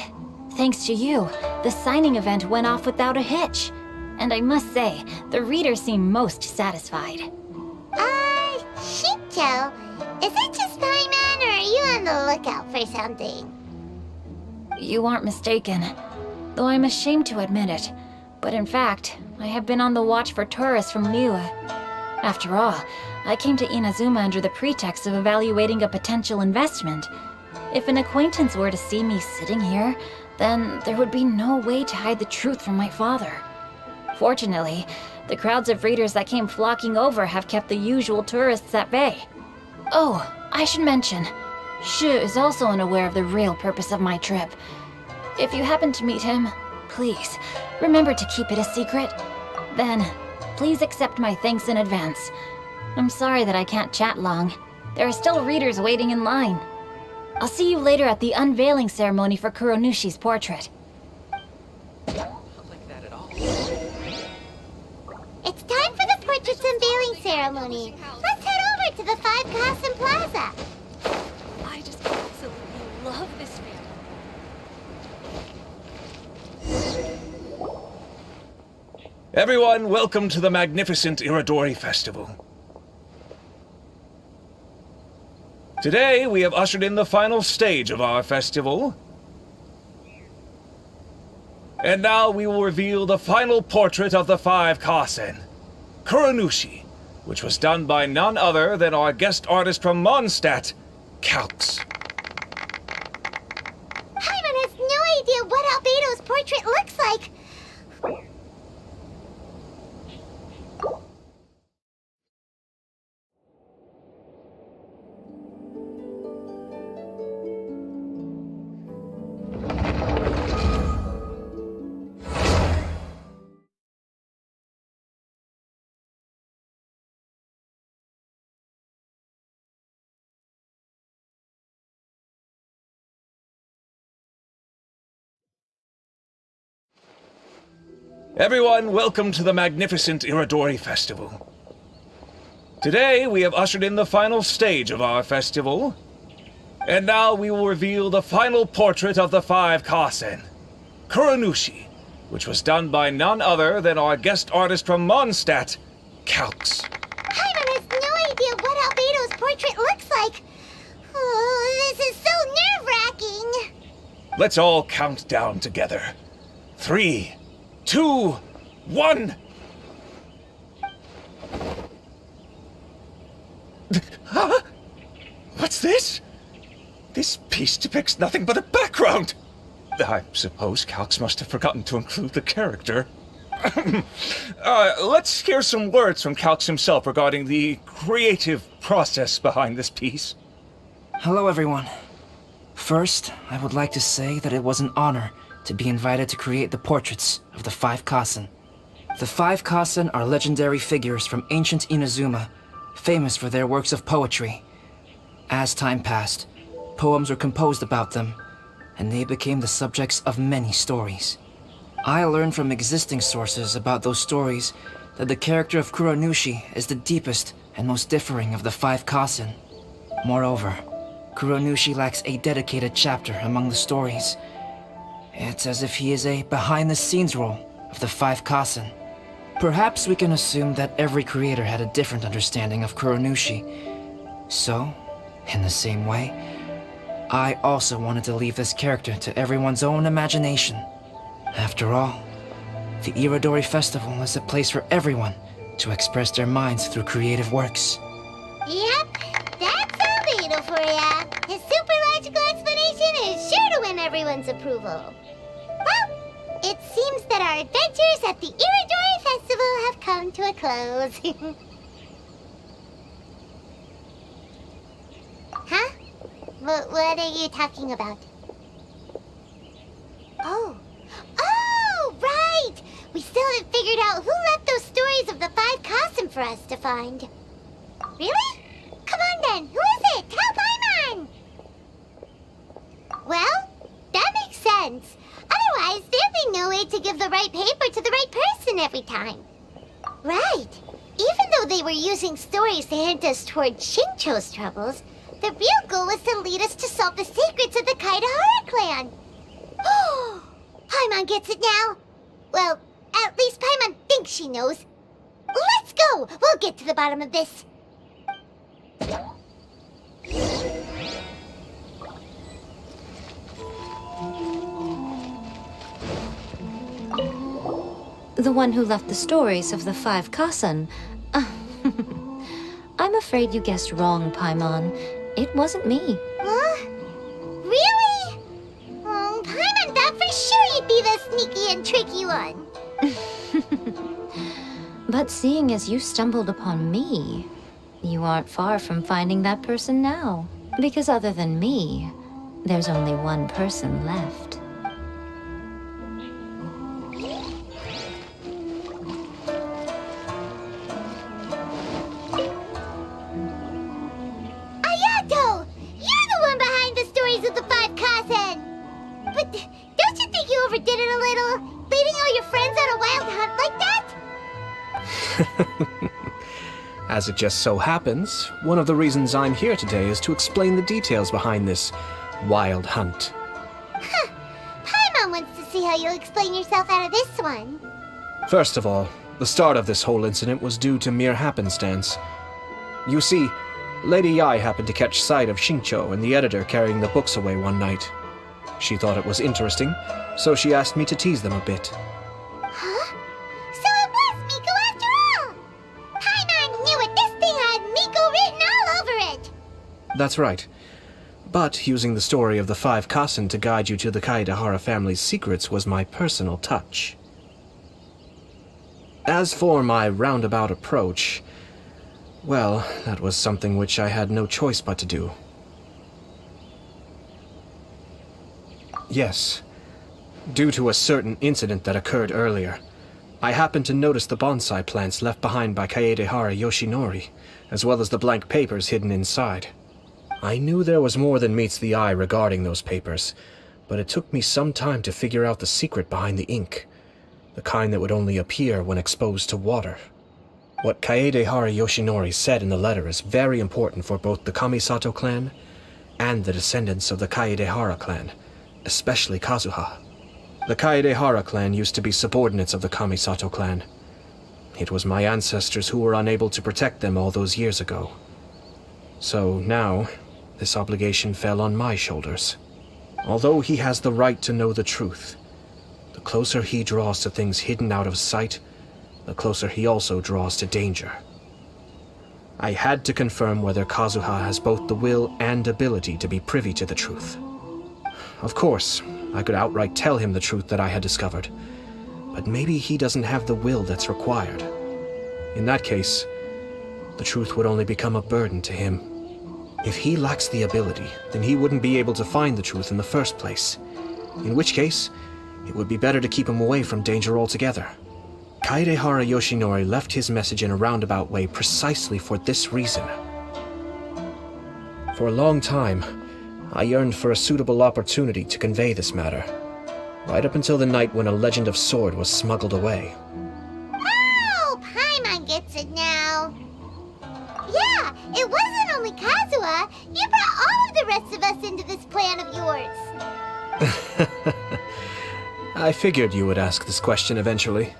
Thanks to you, the signing event went off without a hitch. And I must say, the readers seem most satisfied. Shincho, is it just Paimon, or are you on the lookout for something? You aren't mistaken, though I'm ashamed to admit it. But in fact, I have been on the watch for tourists from Liyue. After all, I came to Inazuma under the pretext of evaluating a potential investment. If an acquaintance were to see me sitting here, then there would be no way to hide the truth from my father. Fortunately, the crowds of readers that came flocking over have kept the usual tourists at bay. Oh, I should mention, Shu is also unaware of the real purpose of my trip. If you happen to meet him, please, remember to keep it a secret. Then, please accept my thanks in advance. I'm sorry that I can't chat long. There are still readers waiting in line. I'll see you later at the unveiling ceremony for Kuronushi's portrait. It's time for the portrait's unveiling ceremony. Let's head over to the Five Kasen Plaza. I just absolutely love this family. Everyone, welcome to the magnificent Iridori Festival. Today, we have ushered in the final stage of our festival. And now we will reveal the final portrait of the Five Kasen, Kuronushi, which was done by none other than our guest artist from Mondstadt, Calx. Paimon has no idea what Albedo's portrait looks like. Everyone, welcome to the magnificent Iridori Festival. Today, we have ushered in the final stage of our festival. And now we will reveal the final portrait of the Five Kasen, Kuronushi, which was done by none other than our guest artist from Mondstadt, Calx. Paimon has no idea what Albedo's portrait looks like. Oh, this is so nerve-wracking. Let's all count down together. 3, 2, 1. Huh? What's this? This piece depicts nothing but a background. I suppose Calx must have forgotten to include the character. Let's hear some words from Calx himself regarding the creative process behind this piece. Hello, everyone. First, I would like to say that it was an honor to be invited to create the portraits of the Five Kasen. The Five Kasen are legendary figures from ancient Inazuma, famous for their works of poetry. As time passed, poems were composed about them, and they became the subjects of many stories. I learned from existing sources about those stories that the character of Kuronushi is the deepest and most differing of the Five Kasen. Moreover, Kuronushi lacks a dedicated chapter among the stories. It's as if he is a behind-the-scenes role of the Five Kasen. Perhaps we can assume that every creator had a different understanding of Kuronushi. So, in the same way, I also wanted to leave this character to everyone's own imagination. After all, the Irodori Festival is a place for everyone to express their minds through creative works. Yep, that's Albedo for ya. His super logical explanation is sure to win everyone's approval. Well, it seems that our adventures at the Irodori Festival have come to a close. Huh? What are you talking about? Oh, right! We still haven't figured out who left those stories of the Five Kasen for us to find. Really? Come on then, who is it? Tell Paimon! Well, that makes sense. Otherwise, there'd be no way to give the right paper to the right person every time. Right. Even though they were using stories to hint us toward Shincho's troubles, the real goal was to lead us to solve the secrets of the Kaidahara clan. Oh, Paimon gets it now. Well, at least Paimon thinks she knows. Let's go! We'll get to the bottom of this. The one who left the stories of the Five Kasen. I'm afraid you guessed wrong, Paimon. It wasn't me. Huh? Really? Oh, Paimon thought for sure you'd be the sneaky and tricky one. But seeing as you stumbled upon me, you aren't far from finding that person now. Because other than me, there's only one person left. Ayato! You're the one behind the stories of the Five Kasen! But don't you think you overdid it a little? Leading all your friends on a wild hunt like that? As it just so happens, one of the reasons I'm here today is to explain the details behind this wild hunt. Huh. Paimon wants to see how you'll explain yourself out of this one. First of all, the start of this whole incident was due to mere happenstance. You see, Lady Yai happened to catch sight of Shincho and the editor carrying the books away one night. She thought it was interesting, so she asked me to tease them a bit. Huh? So it was Miko after all! Paimon knew it! This thing had Miko written all over it! That's right. But using the story of the Five Kasen to guide you to the Kaedehara family's secrets was my personal touch. As for my roundabout approach, well, that was something which I had no choice but to do. Yes. Due to a certain incident that occurred earlier, I happened to notice the bonsai plants left behind by Kaedehara Yoshinori, as well as the blank papers hidden inside. I knew there was more than meets the eye regarding those papers, but it took me some time to figure out the secret behind the ink, the kind that would only appear when exposed to water. What Kaedehara Yoshinori said in the letter is very important for both the Kamisato clan and the descendants of the Kaedehara clan, especially Kazuha. The Kaedehara clan used to be subordinates of the Kamisato clan. It was my ancestors who were unable to protect them all those years ago. So now, this obligation fell on my shoulders. Although he has the right to know the truth, the closer he draws to things hidden out of sight, the closer he also draws to danger. I had to confirm whether Kazuha has both the will and ability to be privy to the truth. Of course, I could outright tell him the truth that I had discovered, But maybe he doesn't have the will that's required. In that case, the truth would only become a burden to him. If he lacks the ability, then he wouldn't be able to find the truth in the first place. In which case, it would be better to keep him away from danger altogether. Kaedehara Yoshinori left his message in a roundabout way precisely for this reason. For a long time, I yearned for a suitable opportunity to convey this matter, right up until the night when a legend of sword was smuggled away. Oh, Paimon gets it now. Yeah, it wasn't only Kazuha. You brought all of the rest of us into this plan of yours. I figured you would ask this question eventually.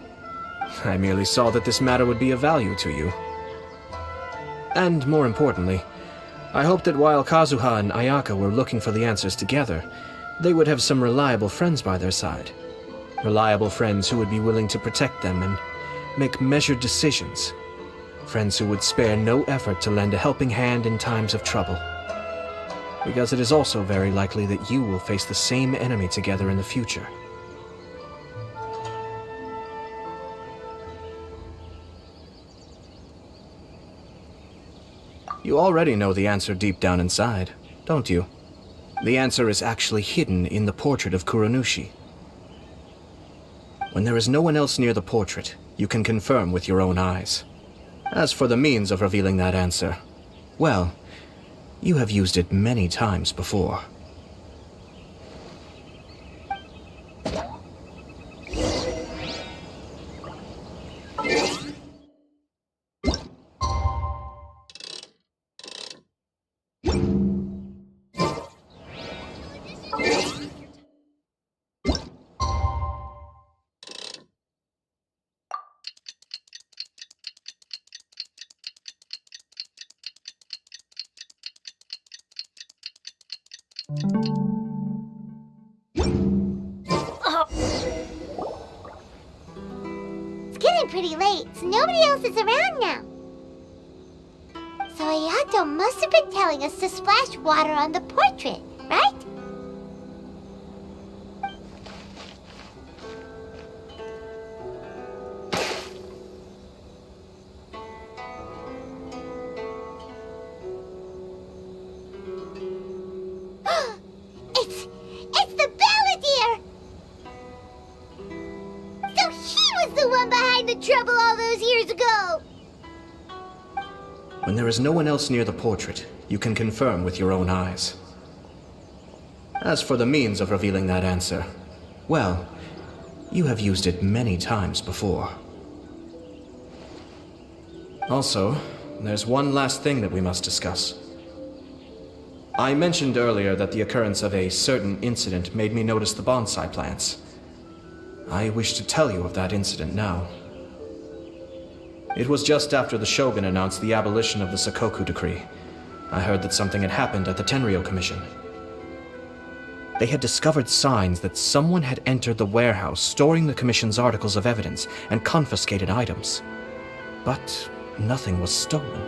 I merely saw that this matter would be of value to you. And more importantly, I hoped that while Kazuha and Ayaka were looking for the answers together, they would have some reliable friends by their side. Reliable friends who would be willing to protect them and make measured decisions. Friends who would spare no effort to lend a helping hand in times of trouble. Because it is also very likely that you will face the same enemy together in the future. You already know the answer deep down inside, don't you? The answer is actually hidden in the portrait of Kuronushi. When there is no one else near the portrait, you can confirm with your own eyes. As for the means of revealing that answer, well, you have used it many times before. It's getting pretty late, so nobody else is around now. So Ayato must have been telling us to splash water on the portrait, right? It's the Balladeer! So he was the one behind the trouble all those years ago! When there is no one else near the portrait, you can confirm with your own eyes. As for the means of revealing that answer, well, you have used it many times before. Also, there's one last thing that we must discuss. I mentioned earlier that the occurrence of a certain incident made me notice the bonsai plants. I wish to tell you of that incident now. It was just after the Shogun announced the abolition of the Sakoku decree. I heard that something had happened at the Tenryou Commission. They had discovered signs that someone had entered the warehouse storing the Commission's articles of evidence and confiscated items. But nothing was stolen.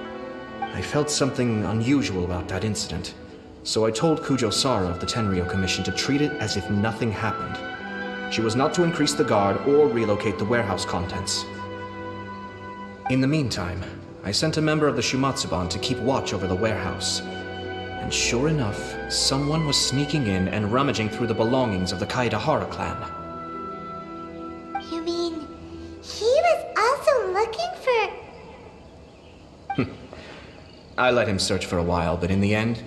I felt something unusual about that incident, so I told Kujo-Sara of the Tenryou Commission to treat it as if nothing happened. She was not to increase the guard or relocate the warehouse contents. In the meantime, I sent a member of the Shumatsuban to keep watch over the warehouse. And sure enough, someone was sneaking in and rummaging through the belongings of the Kaedehara clan. You mean, he was also looking for... I let him search for a while, but in the end,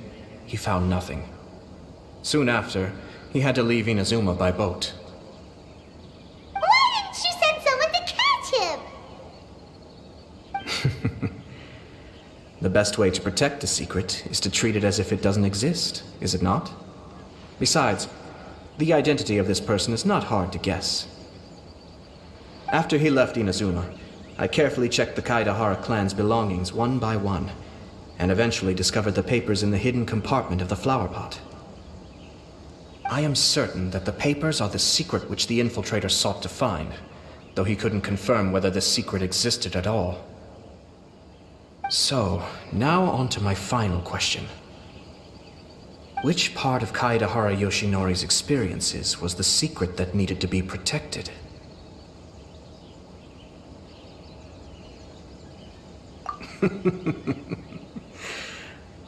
he found nothing. Soon after, he had to leave Inazuma by boat. Why didn't you send someone to catch him? The best way to protect a secret is to treat it as if it doesn't exist, is it not? Besides, the identity of this person is not hard to guess. After he left Inazuma, I carefully checked the Kaedehara clan's belongings one by one, and eventually discovered the papers in the hidden compartment of the flower pot. I am certain that the papers are the secret which the infiltrator sought to find, though he couldn't confirm whether this secret existed at all. So, now on to my final question. Which part of Kaedehara Yoshinori's experiences was the secret that needed to be protected?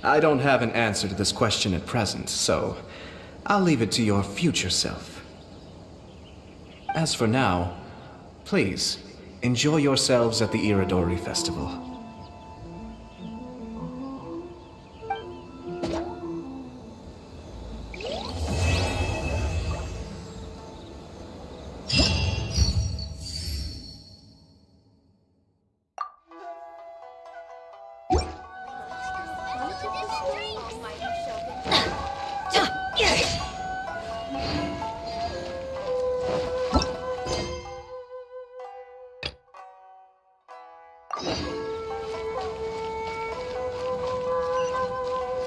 I don't have an answer to this question at present, so I'll leave it to your future self. As for now, please, enjoy yourselves at the Iridori Festival.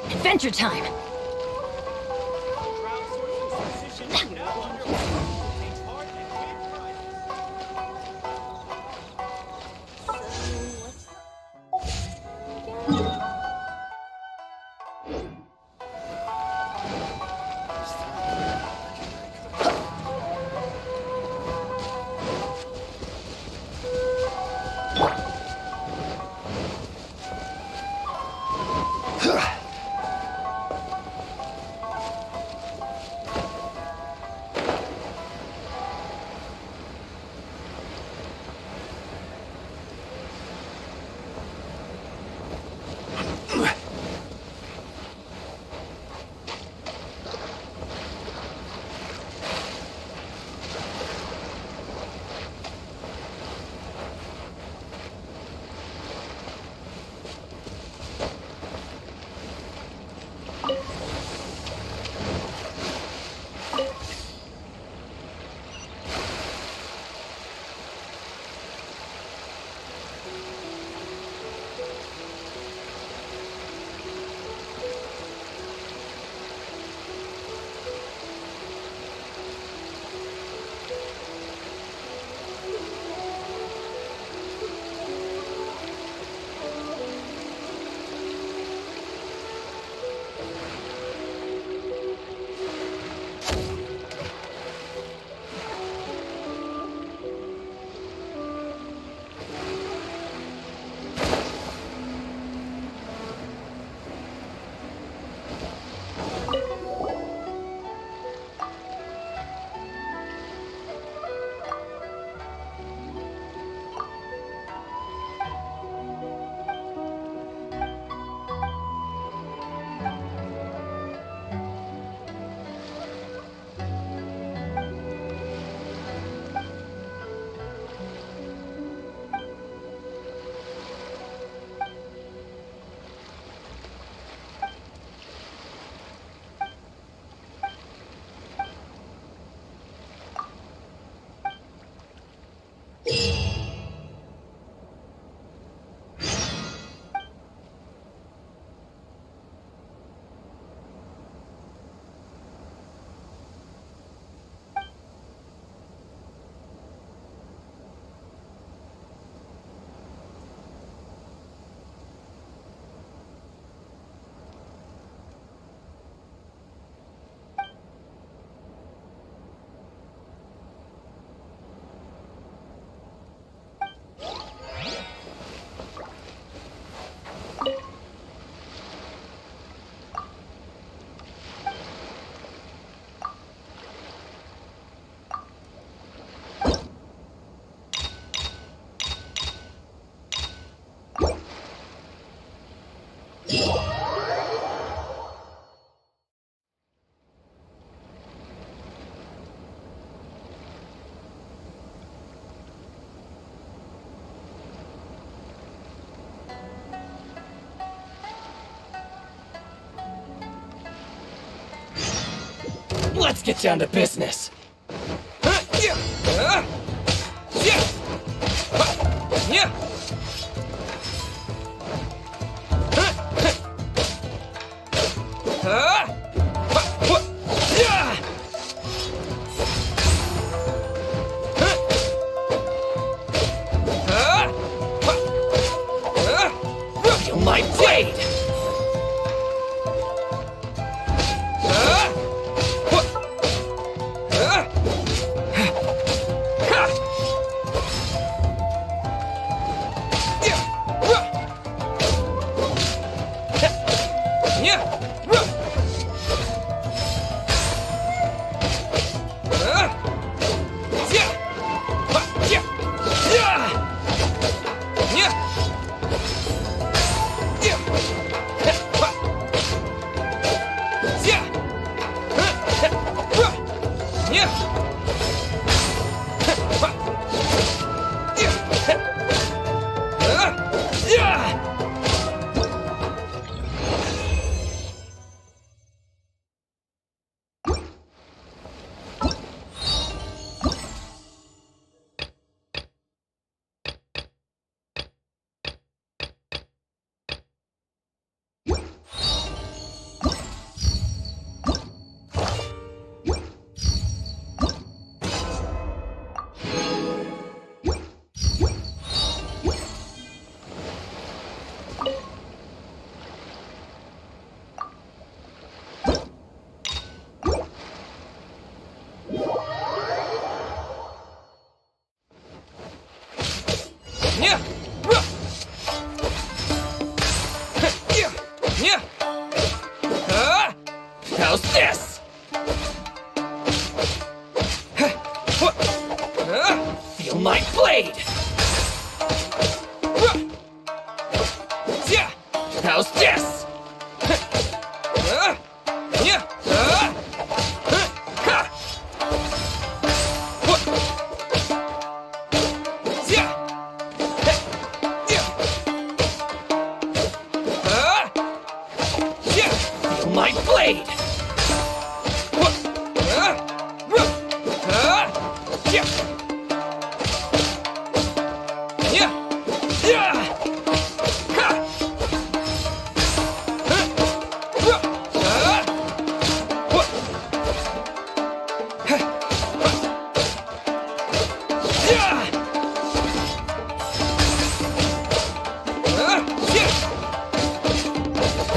Adventure time! Let's get down to business. Feel my blade!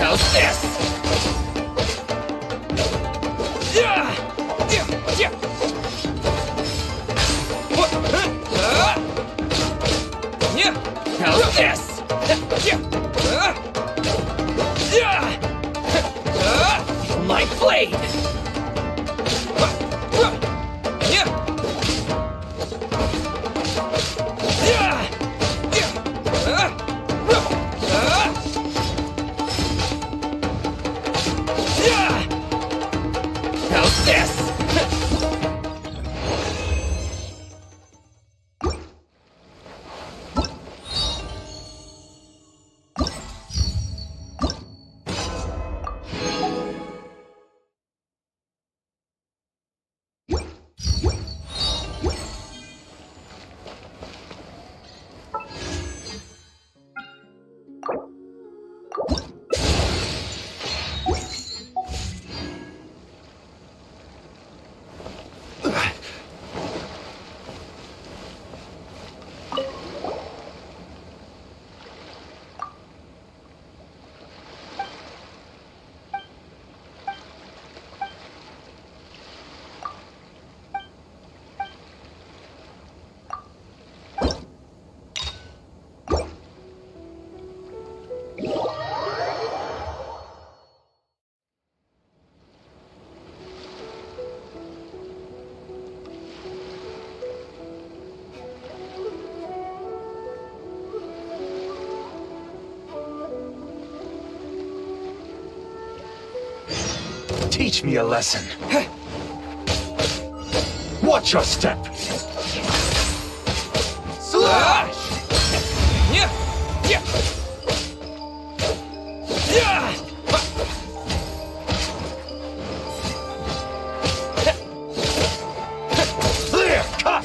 How's this? How's this? My blade! How's this? Teach me a lesson. Watch your step. Slash! Clear cut.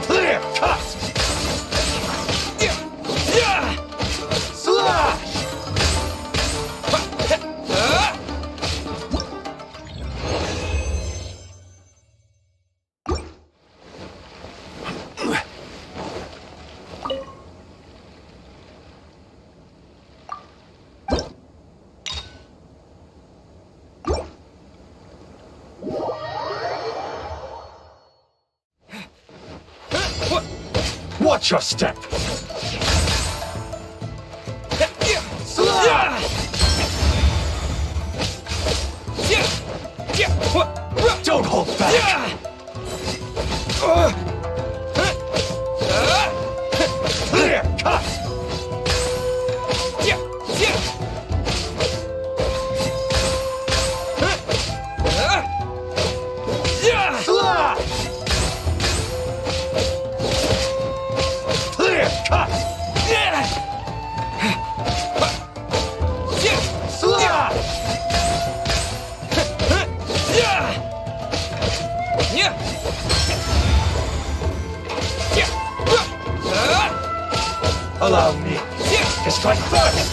Clear cut. Slash. Watch your step. Don't hold back. Clear cut. Slash. Clear cut. Slash. Allow me to strike first.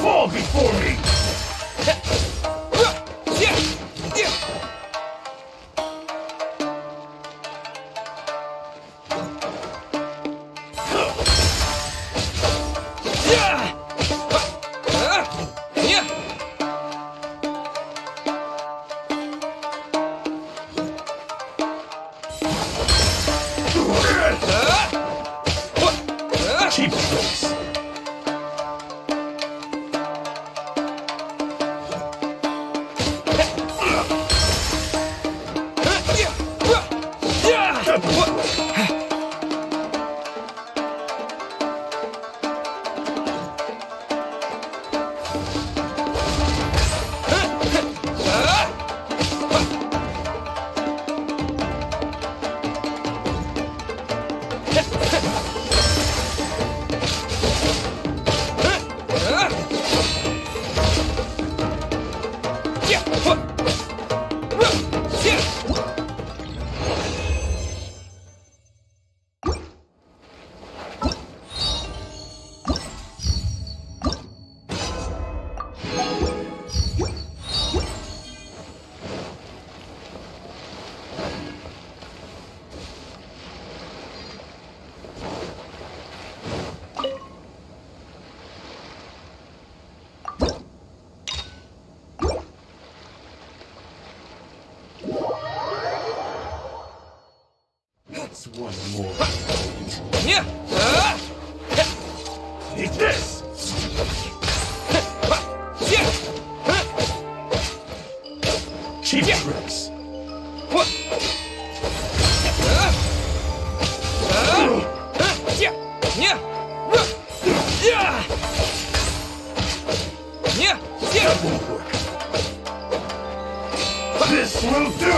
Fall before me! Cheap tricks! One more. Eat this! Cheap tricks! That won't work. This will do!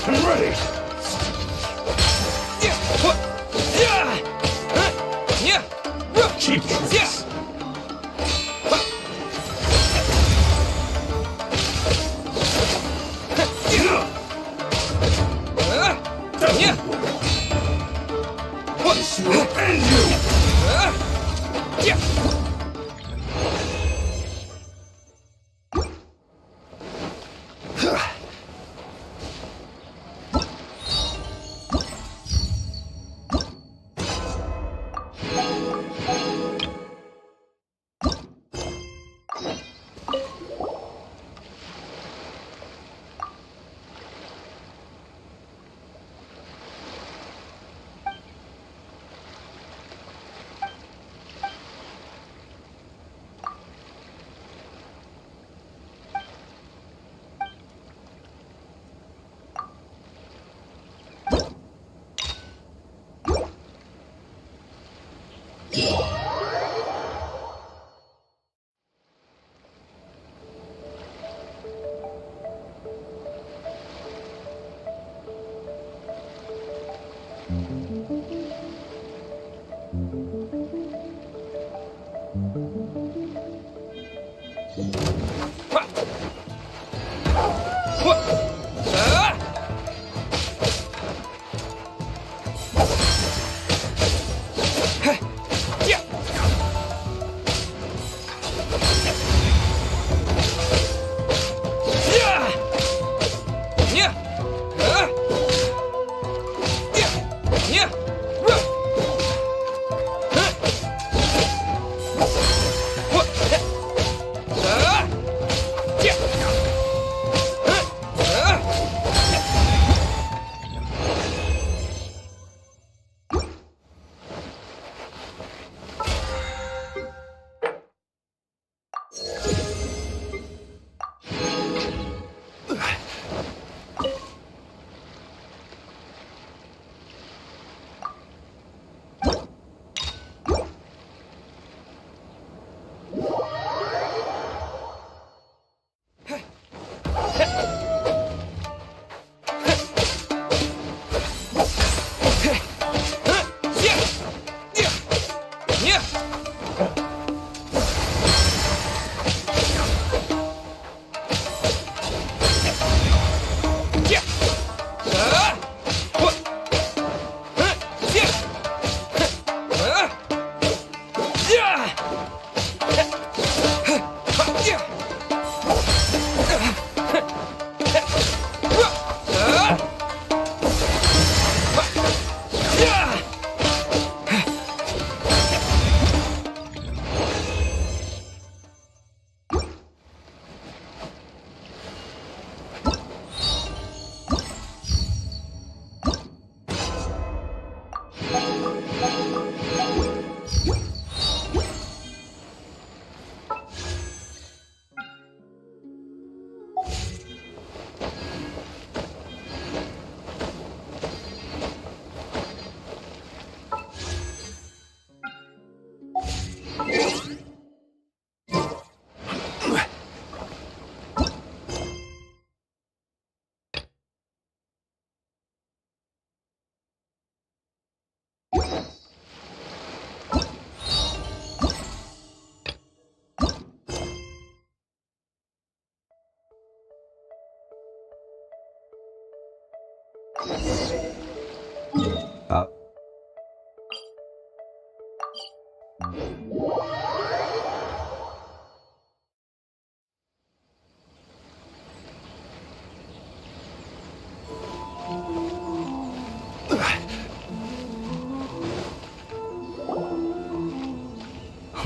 I'm ready! Cheap tricks! This will end you!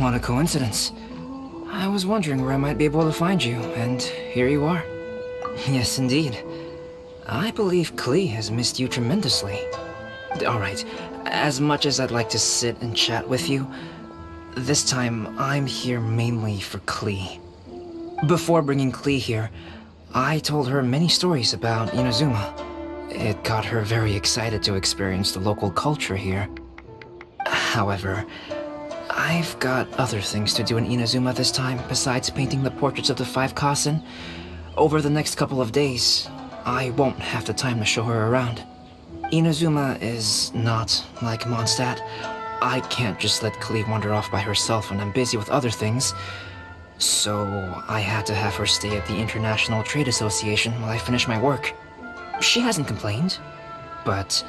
What a coincidence. I was wondering where I might be able to find you, and here you are. Yes, indeed. I believe Klee has missed you tremendously. Alright, as much as I'd like to sit and chat with you, this time I'm here mainly for Klee. Before bringing Klee here, I told her many stories about Inazuma. It got her very excited to experience the local culture here. However, I've got other things to do in Inazuma this time besides painting the portraits of the 5 Kasen. Over the next couple of days, I won't have the time to show her around. Inazuma is not like Mondstadt. I can't just let Klee wander off by herself when I'm busy with other things. So I had to have her stay at the International Trade Association while I finish my work. She hasn't complained, but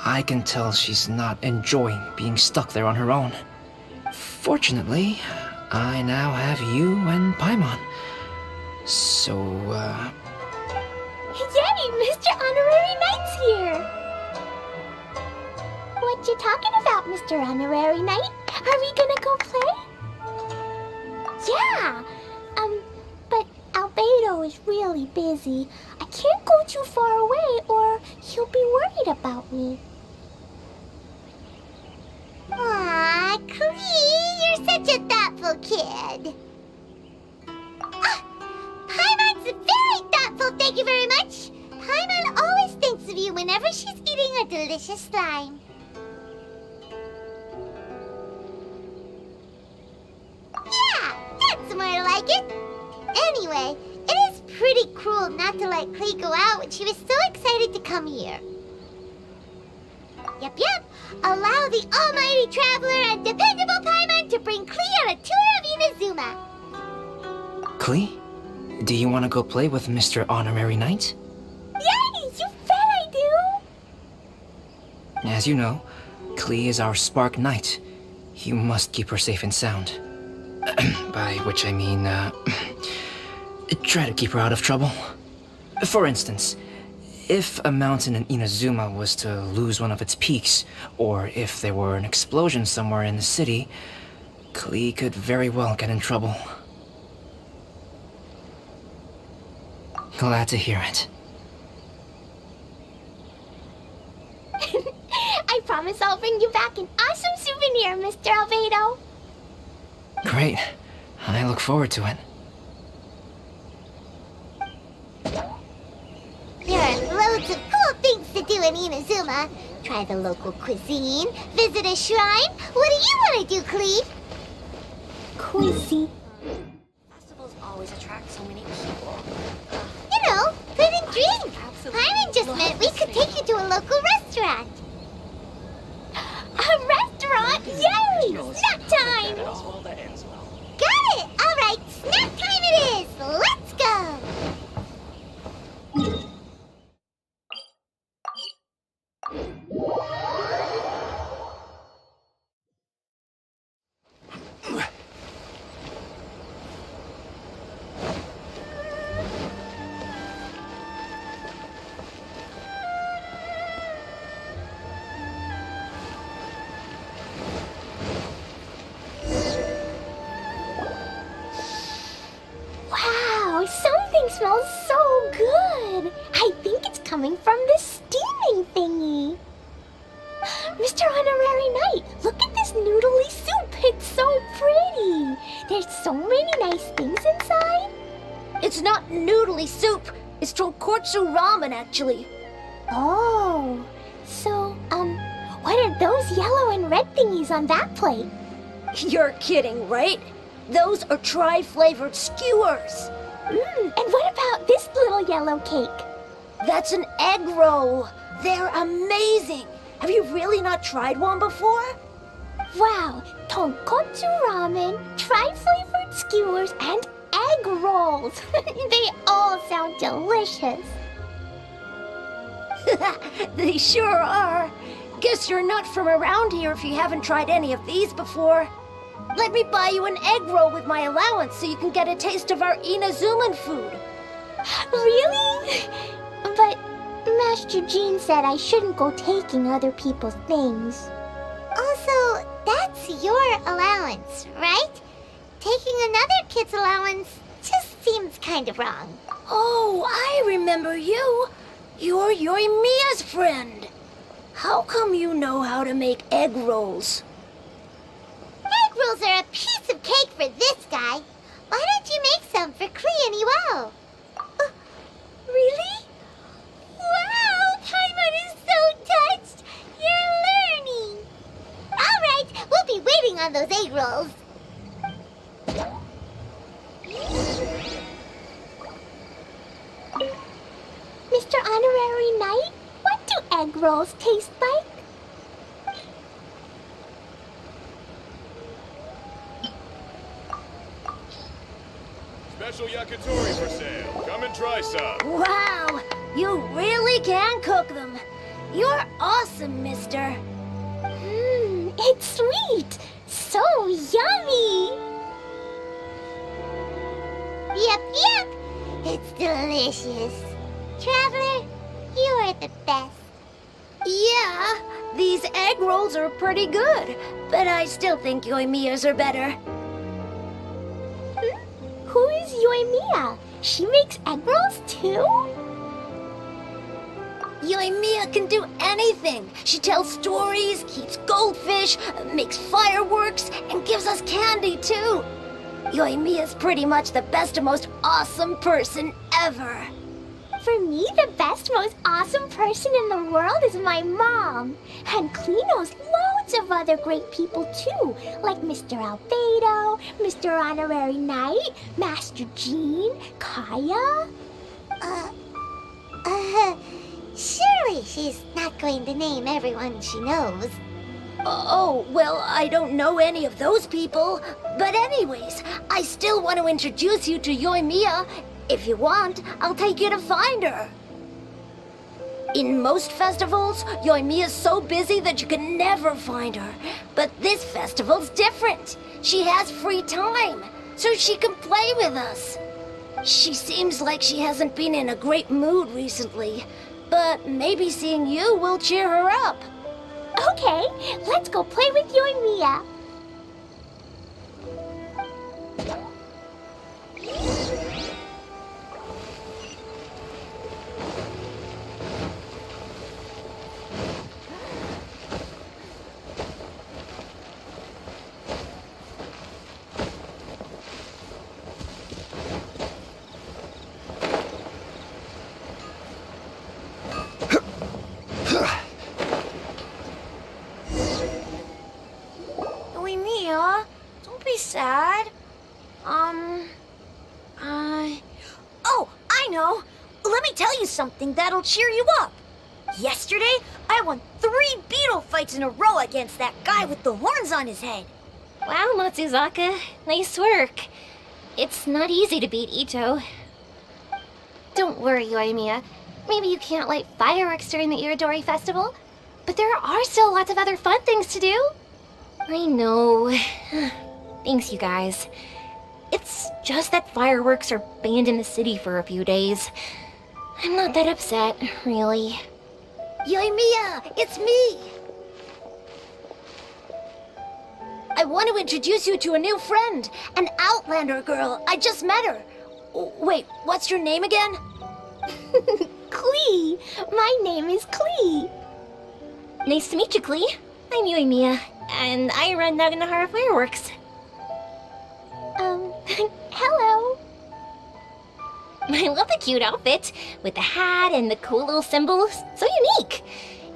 I can tell she's not enjoying being stuck there on her own. Fortunately, I now have you and Paimon. So, Yay! Mr. Honorary Knight's here! What you talking about, Mr. Honorary Knight? Are we gonna go play? Yeah! But Albedo is really busy. I can't go too far away or he'll be worried about me. Aw, Klee, you're such a thoughtful kid. Paimon's very thoughtful, thank you very much. Paimon always thinks of you whenever she's eating a delicious slime. Yeah, that's more like it. Anyway, it is pretty cruel not to let Klee go out when she was so excited to come here. Yep. Allow the almighty traveler and dependable Paimon to bring Klee on a tour of Inazuma. Klee, do you want to go play with Mr. Honorary Knight? Yay! You bet I do! As you know, Klee is our Spark Knight. You must keep her safe and sound. By which I mean, try to keep her out of trouble. For instance, if a mountain in Inazuma was to lose one of its peaks, or if there were an explosion somewhere in the city, Klee could very well get in trouble. Glad to hear it. I promise I'll bring you back an awesome souvenir, Mr. Albedo. Great. I look forward to it. There are loads of cool things to do in Inazuma. Try the local cuisine, visit a shrine. What do you want to do, Klee? Cuisine. Festivals always attract so many people. You know, food and drink. Paimon just meant we could take you to a local restaurant. A restaurant? Yay! Snack time! Got it! All right, snack time it is. Let's go! Wow, something smells so good. I think it's coming from this steaming thingy. Mr. Honorary Knight, look at this noodly soup. It's so pretty. There's so many nice things inside. It's not noodly soup. It's tonkotsu ramen, actually. Oh, so, what are those yellow and red thingies on that plate? You're kidding, right? Those are tri-flavored skewers. And what about this little yellow cake? That's an egg roll. They're amazing. Have you really not tried one before? Wow, tonkotsu ramen, tri-flavored skewers, and egg rolls. They all sound delicious. They sure are. Guess you're not from around here if you haven't tried any of these before. Let me buy you an egg roll with my allowance so you can get a taste of our Inazuman food. Really? But Master Jean said I shouldn't go taking other people's things. Also, that's takes your allowance, right? Taking another kid's allowance just seems kind of wrong. Oh, I remember you. You're Yoimiya's friend. How come you know how to make egg rolls? Egg rolls are a piece of cake for this guy. Why don't you make some for Klee and Iwao? Really? Wow, Paimon is so touched. You're learning. All right, we'll be waiting on those egg rolls. Mr. Honorary Knight, what do egg rolls taste like? Special yakitori for sale. Come and try some. Wow, you really can cook them. You're awesome, mister. It's sweet. So yummy. Yep. It's delicious. Traveler, you are the best. Yeah, these egg rolls are pretty good, but I still think Yoimiya's are better. Who is Yoimiya? She makes egg rolls too? Yoimiya can do anything. She tells stories, keeps goldfish, makes fireworks, and gives us candy too. Yoimiya's pretty much the best and most awesome person ever. For me, the best, most awesome person in the world is my mom. And Klee knows loads of other great people too, like Mr. Albedo, Mr. Honorary Knight, Master Jean, Kaya. Surely she's not going to name everyone she knows. Oh, well, I don't know any of those people. But anyways, I still want to introduce you to Yoimiya. If you want, I'll take you to find her. In most festivals, Yoimiya's so busy that you can never find her. But this festival's different. She has free time, so she can play with us. She seems like she hasn't been in a great mood recently, but maybe seeing you will cheer her up. Okay, let's go play with Yoimiya. Yoimiya, don't be sad. Oh, I know. Let me tell you something that'll cheer you up. Yesterday, I won 3 beetle fights in a row against that guy with the horns on his head. Wow, Matsuzaka. Nice work. It's not easy to beat Ito. Don't worry, Yoimiya. Maybe you can't light fireworks during the Iridori Festival, but there are still lots of other fun things to do. I know. Thanks, you guys. It's just that fireworks are banned in the city for a few days. I'm not that upset, really. Yoimiya, it's me! I want to introduce you to a new friend, an Outlander girl. I just met her. Wait, what's your name again? Klee. My name is Klee. Nice to meet you, Klee. I'm Yoimiya, and I run Naganahara Fireworks. Hello. I love the cute outfit, with the hat and the cool little symbol. So unique.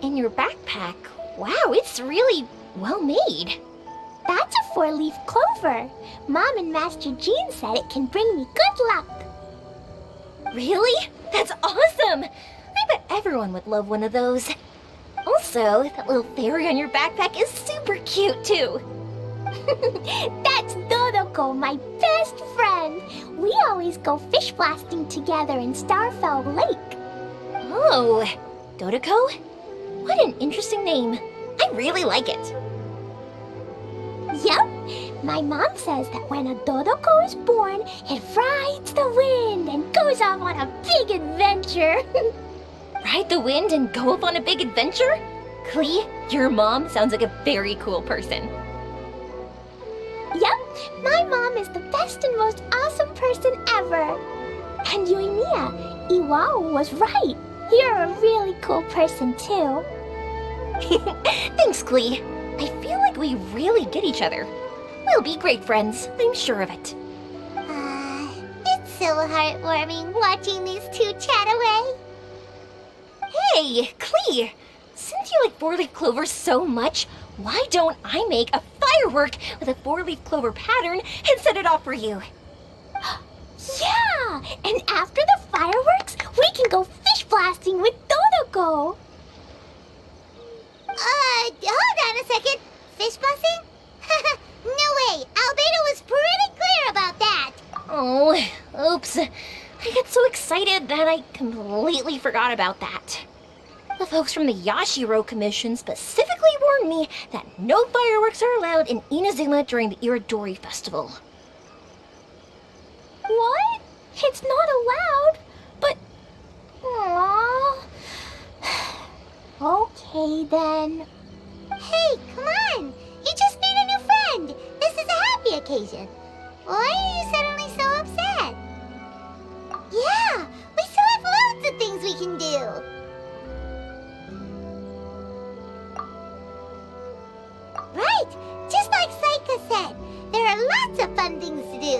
And your backpack, wow, it's really well made. That's a 4-leaf clover. Mom and Master Jean said it can bring me good luck. Really? That's awesome! I bet everyone would love one of those. Also, that little fairy on your backpack is super cute, too. That's Dodoko, my best friend. We always go fish blasting together in Starfell Lake. Oh, Dodoko? What an interesting name. I really like it. Yep. My mom says that when a Dodoko is born, it rides the wind and goes off on a big adventure. Ride the wind and go off on a big adventure? Klee, your mom sounds like a very cool person. My mom is the best and most awesome person ever. And Yoimiya, Iwao was right. You're a really cool person, too. Thanks, Klee. I feel like we really get each other. We'll be great friends, I'm sure of it. It's so heartwarming watching these two chat away. Hey, Klee! Since you like four-leaf clover so much, why don't I make a firework with a four-leaf clover pattern and set it off for you? Yeah! And after the fireworks, we can go fish blasting with Dodoko! Hold on a second. Fish blasting? No way! Albedo was pretty clear about that! Oh, oops. I got so excited that I completely forgot about that. The folks from the Yashiro Commission specifically warned me that no fireworks are allowed in Inazuma during the Iridori Festival. What? It's not allowed? But... Aww... Okay, then. Hey, come on! You just made a new friend! This is a happy occasion. Why are you suddenly so upset? Yeah! We still have loads of things we can do! Right! Just like Saika said, there are lots of fun things to do.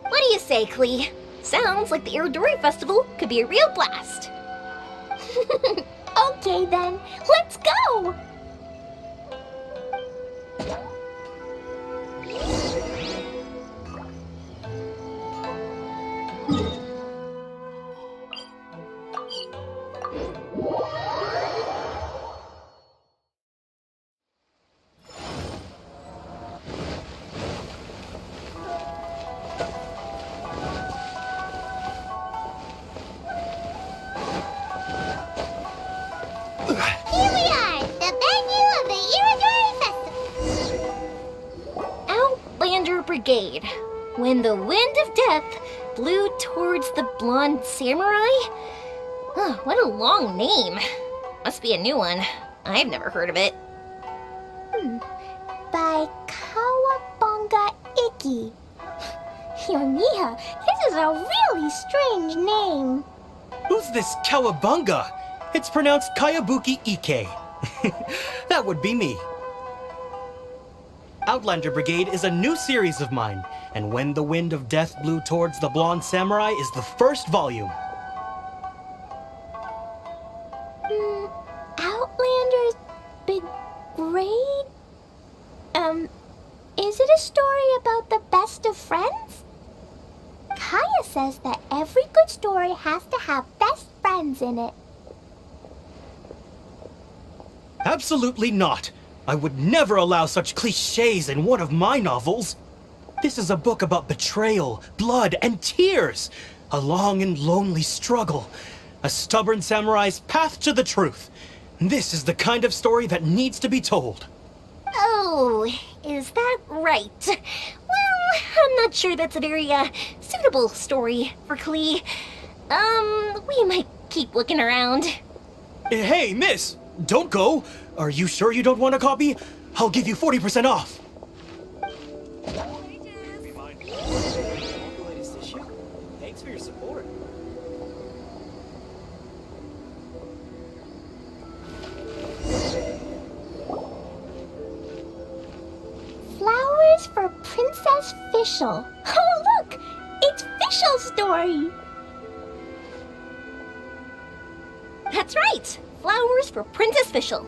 What do you say, Klee? Sounds like the Iridori Festival could be a real blast. Okay then, let's go! Here we are, the venue of the Iridori Festival. Outlander Brigade. When the wind of death blew towards the blonde samurai? Oh, what a long name. Must be a new one. I've never heard of it. By Kawabunga Iki. Yoimiya, this is a really strange name. Who's this Kawabunga? It's pronounced Kayabuki Ike. That would be me. Outlander Brigade is a new series of mine, and When the Wind of Death Blew Towards the Blonde Samurai is the first volume. Outlander's Brigade? Is it a story about the best of friends? Kaya says that every good story has to have best friends in it. Absolutely not. I would never allow such cliches in one of my novels. This is a book about betrayal, blood, and tears. A long and lonely struggle. A stubborn samurai's path to the truth. This is the kind of story that needs to be told. Oh, is that right? Well, I'm not sure that's a very, suitable story for Klee. We might keep looking around. Hey, miss! Don't go! Are you sure you don't want a copy? I'll give you 40% off! Thanks for your support. Flowers for Princess Fischl. Oh, look! It's Fischl's story! That's right! Flowers for Princess Fischl.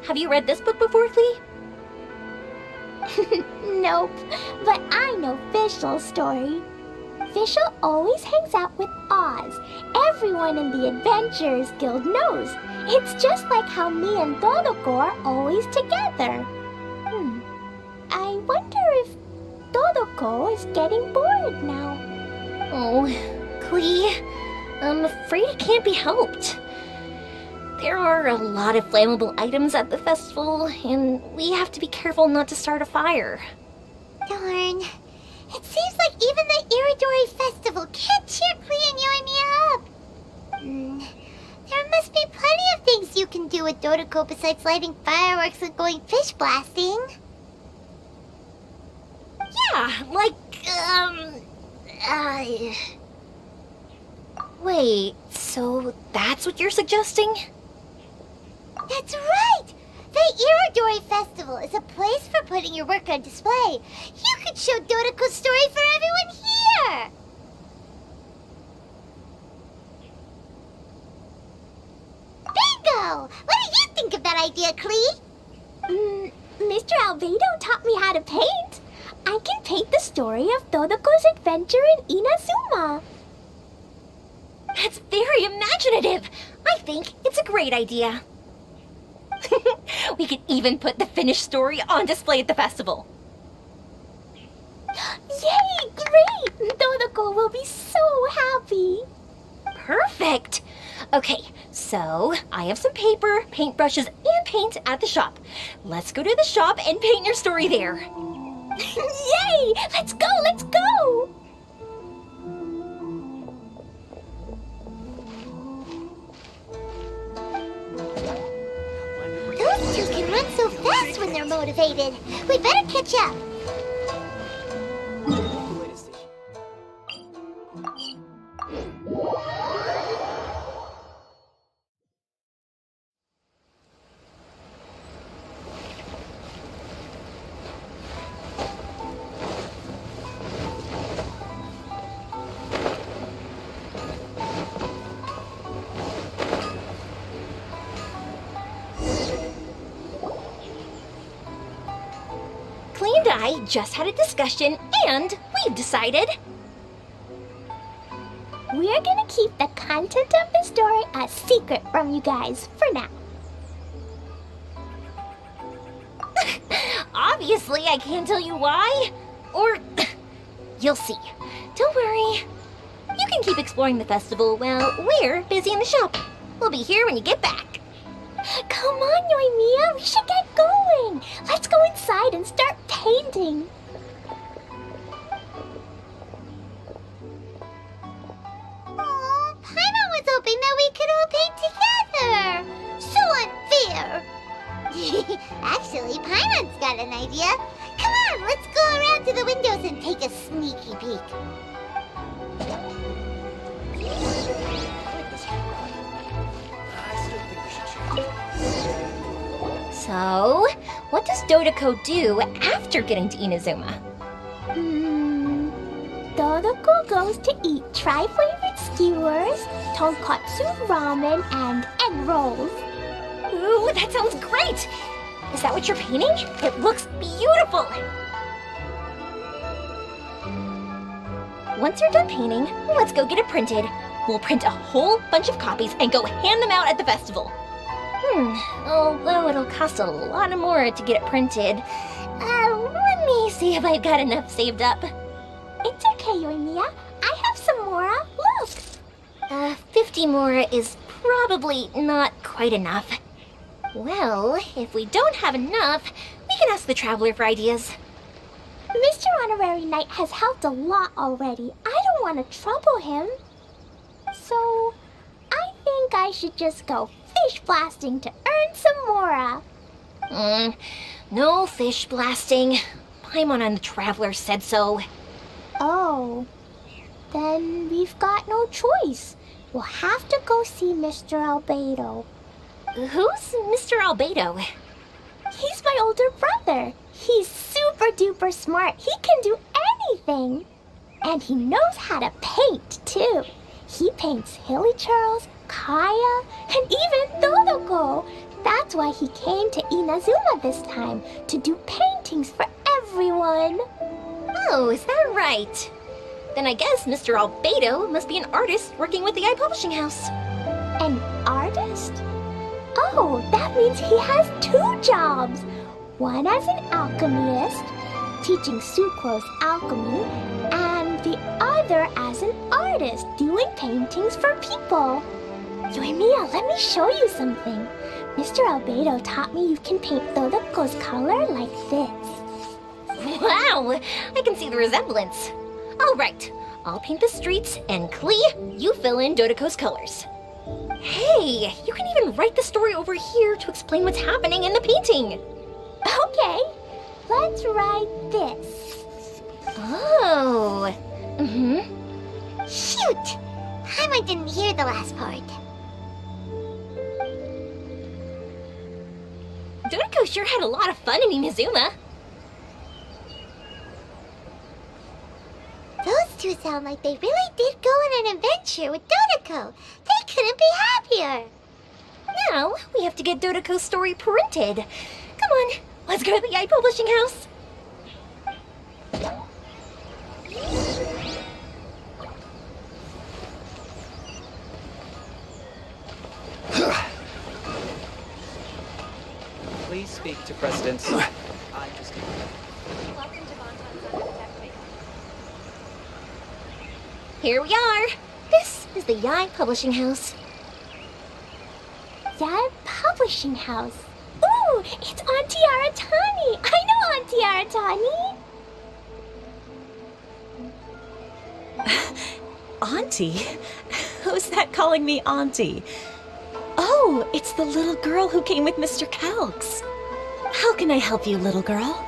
Have you read this book before, Klee? Nope, but I know Fischl's story. Fischl always hangs out with Oz. Everyone in the Adventurers Guild knows. It's just like how me and Dodoko are always together. I wonder if Dodoko is getting bored now. Oh, Klee, I'm afraid it can't be helped. There are a lot of flammable items at the festival, and we have to be careful not to start a fire. Darn. It seems like even the Iridori Festival can't cheer Klee and Yoimiya up. There must be plenty of things you can do with Dodoko besides lighting fireworks and going fish blasting. Yeah, like, Wait, so that's what you're suggesting? That's right! The Irodori Festival is a place for putting your work on display. You could show Dodoko's story for everyone here! Bingo! What do you think of that idea, Klee? Mr. Albedo taught me how to paint. I can paint the story of Dodoko's adventure in Inazuma. That's very imaginative. I think it's a great idea. We could even put the finished story on display at the festival. Yay, great! Dodoko will be so happy. Perfect. Okay, so I have some paper, paintbrushes, and paint at the shop. Let's go to the shop and paint your story there. Yay! Let's go, let's go! Those two can run so fast when they're motivated. We better catch up. Klee and I just had a discussion, and we've decided We're gonna keep the content of the story a secret from you guys for now. Obviously, I can't tell you why. Or, you'll see. Don't worry. You can keep exploring the festival while we're busy in the shop. We'll be here when you get back. Come on, Yoimiya, we should get going. Let's go inside and start painting. Aw, Paimon was hoping that we could all paint together. So unfair. Actually, Paimon's got an idea. Come on, let's go around to the windows and take a sneaky peek. So, what does Dodoko do after getting to Inazuma? Dodoko goes to eat tri-flavored skewers, tonkatsu ramen, and egg rolls. Ooh, that sounds great! Is that what you're painting? It looks beautiful! Once you're done painting, let's go get it printed. We'll print a whole bunch of copies and go hand them out at the festival. Although it'll cost a lot more to get it printed. Let me see if I've got enough saved up. It's okay, Yoimiya. I have some more. Look! 50 more is probably not quite enough. Well, if we don't have enough, we can ask the Traveler for ideas. Mr. Honorary Knight has helped a lot already. I don't want to trouble him. So, I think I should just go fish blasting to earn some mora. No fish blasting. Paimon and the Traveler said so. Oh, then we've got no choice. We'll have to go see Mr. Albedo. Who's Mr. Albedo? He's my older brother. He's super duper smart. He can do anything. And he knows how to paint, too. He paints Hilly Churls, Kaya, and even Dodoko. That's why he came to Inazuma this time, to do paintings for everyone. Oh, is that right? Then I guess Mr. Albedo must be an artist working with the iPublishing House. An artist? Oh, that means he has 2 jobs. One as an alchemist, teaching Sucrose alchemy, and the other as an artist, doing paintings for people. Yoimiya, let me show you something. Mr. Albedo taught me you can paint Dodoko's color like this. Wow, I can see the resemblance. All right, I'll paint the streets, and Klee, you fill in Dodoko's colors. Hey, you can even write the story over here to explain what's happening in the painting. Okay, let's write this. Oh. Shoot! I didn't hear the last part. Dodoko sure had a lot of fun in Inazuma. Those two sound like they really did go on an adventure with Dodoko. They couldn't be happier. Now, we have to get Dodoko's story printed. Come on, let's go to the Yai Publishing House. Please speak to President. I'm just... Here we are. This is the Yai Publishing House. Yai Publishing House. Ooh, it's Auntie Aratani. I know Auntie Aratani. Auntie? Who's that calling me Auntie? Oh, it's the little girl who came with Mr. Calx. How can I help you, little girl?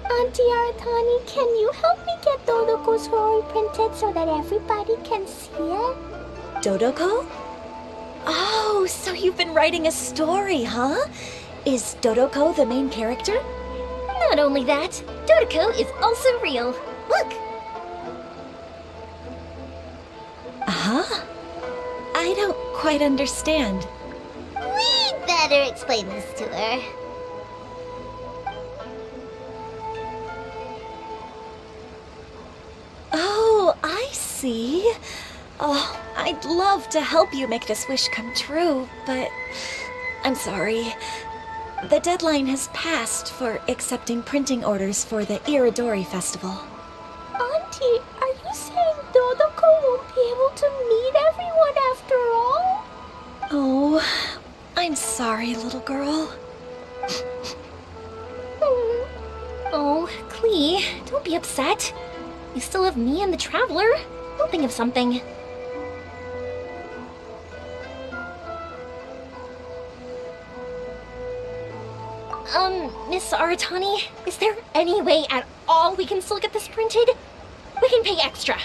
Auntie Aratani, can you help me get Dodoko's story printed so that everybody can see it? Dodoko? Oh, so you've been writing a story, huh? Is Dodoko the main character? Not only that, Dodoko is also real. Look! Huh? I don't quite understand. We'd better explain this to her. Oh, I see. Oh, I'd love to help you make this wish come true, but I'm sorry. The deadline has passed for accepting printing orders for the Iridori Festival. Auntie, are you saying Dodoko won't be able to meet everyone after all? Oh, I'm sorry, little girl. Oh, Klee, don't be upset. You still have me and the Traveler. We'll think of something. Miss Aratani, is there any way at all we can still get this printed? We can pay extra.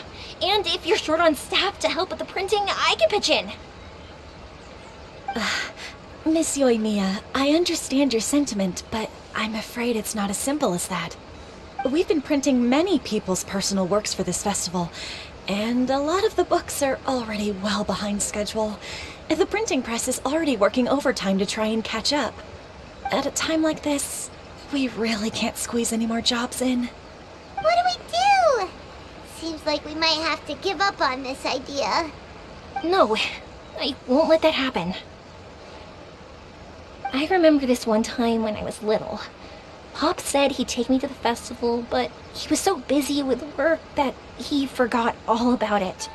And if you're short on staff to help with the printing, I can pitch in. Miss Yoimiya, I understand your sentiment, but I'm afraid it's not as simple as that. We've been printing many people's personal works for this festival, and a lot of the books are already well behind schedule. The printing press is already working overtime to try and catch up. At a time like this, we really can't squeeze any more jobs in. What do we do? Seems like we might have to give up on this idea. No, I won't let that happen. I remember this one time when I was little. Pop said he'd take me to the festival, but he was so busy with work that he forgot all about it.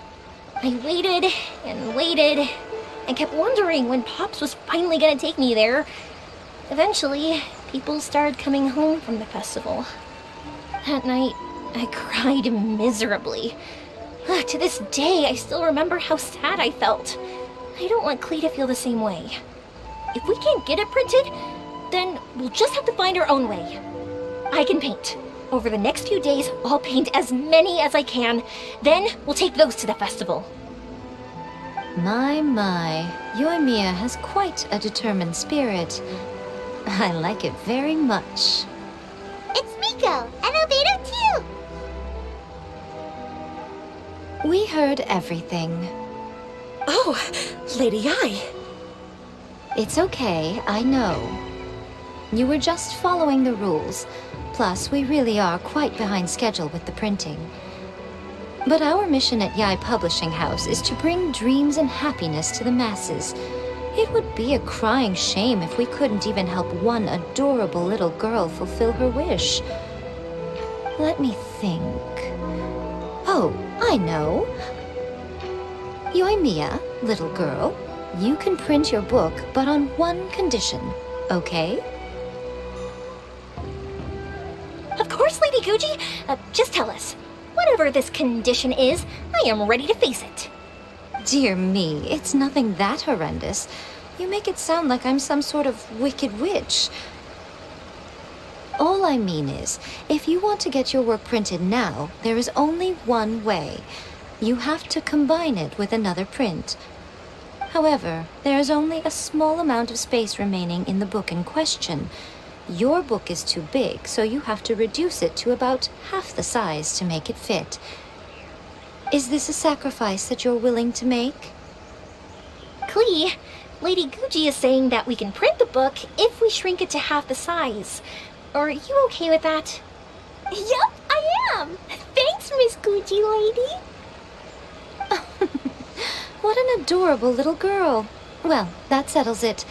I waited and kept wondering when Pops was finally gonna take me there. Eventually, people started coming home from the festival. That night, I cried miserably. To this day, I still remember how sad I felt. I don't want Klee to feel the same way. If we can't get it printed, then we'll just have to find our own way. I can paint. Over the next few days, I'll paint as many as I can. Then we'll take those to the festival. My, Yoimiya has quite a determined spirit. I like it very much. It's Miko, and Albedo too! We heard everything. Oh, Lady Ai. It's okay, I know. You were just following the rules. Plus, we really are quite behind schedule with the printing. But our mission at Yai Publishing House is to bring dreams and happiness to the masses. It would be a crying shame if we couldn't even help one adorable little girl fulfill her wish. Let me think. Oh, I know. Yoimiya, little girl, you can print your book, but on one condition, okay? Of course, Lady Guji. Just tell us. Whatever this condition is, I am ready to face it. Dear me, it's nothing that horrendous. You make it sound like I'm some sort of wicked witch. All I mean is, if you want to get your work printed now, there is only one way. You have to combine it with another print. However, there is only a small amount of space remaining in the book in question. Your book is too big, so you have to reduce it to about half the size to make it fit. Is this a sacrifice that you're willing to make? Klee, Lady Guji is saying that we can print the book if we shrink it to half the size. Are you okay with that? Yup, I am! Thanks, Miss Guji lady! What an adorable little girl. Well, that settles it.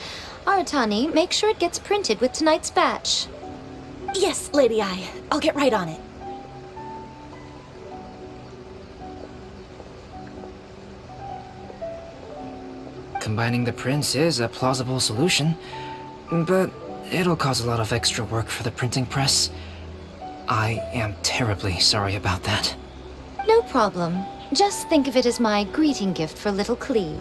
Aratani, make sure it gets printed with tonight's batch. Yes, Lady Ai. I'll get right on it. Combining the prints is a plausible solution, but it'll cause a lot of extra work for the printing press. I am terribly sorry about that. No problem. Just think of it as my greeting gift for little Klee.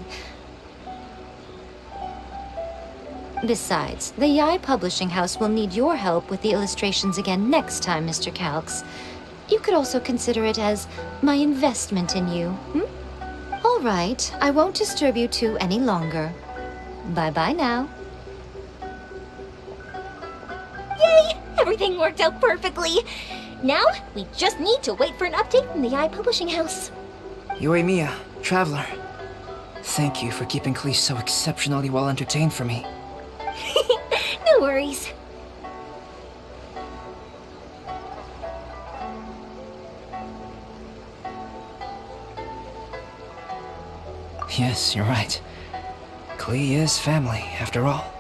Besides, the Yai Publishing House will need your help with the illustrations again next time, Mr. Calx. You could also consider it as my investment in you, All right, I won't disturb you two any longer. Bye-bye now. Yay! Everything worked out perfectly. Now, we just need to wait for an update from the Yai Publishing House. Yoimiya, Traveler. Thank you for keeping Klee so exceptionally well entertained for me. No worries. Yes, you're right. Klee is family, after all.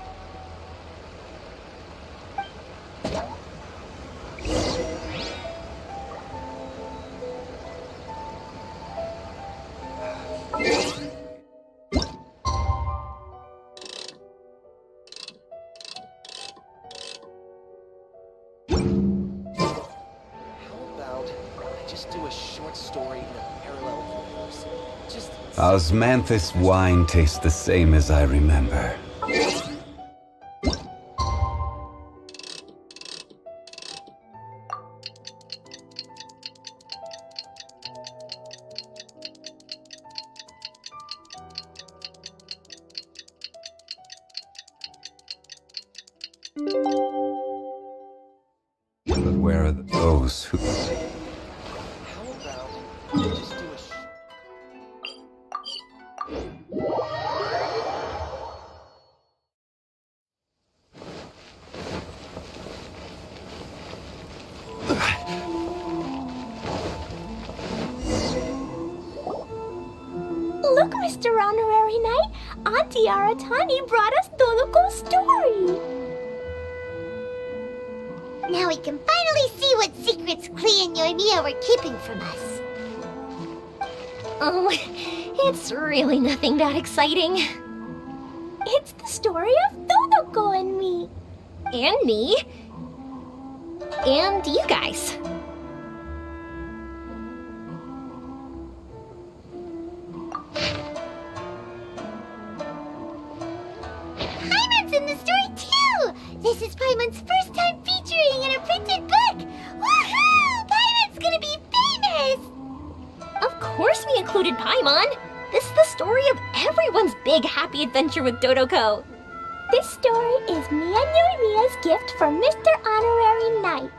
Osmanthus wine tastes the same as I remember. But where are those who... Look, Mr. Honorary Knight, Auntie Aratani brought us Doloko's story. Now we can finally see what secrets Klee and Yoimiya were keeping from us. Oh, it's really nothing that exciting. It's the story of Dodoko and me. And me. And you guys. Paimon's in the story too! This is Paimon's first time featuring in a printed book! Woohoo! Paimon's gonna be famous! Of course we included Paimon. This is the story of everyone's big happy adventure with Dodoko. This story is me and Yoimiya's gift from Mr. Honorary Knight.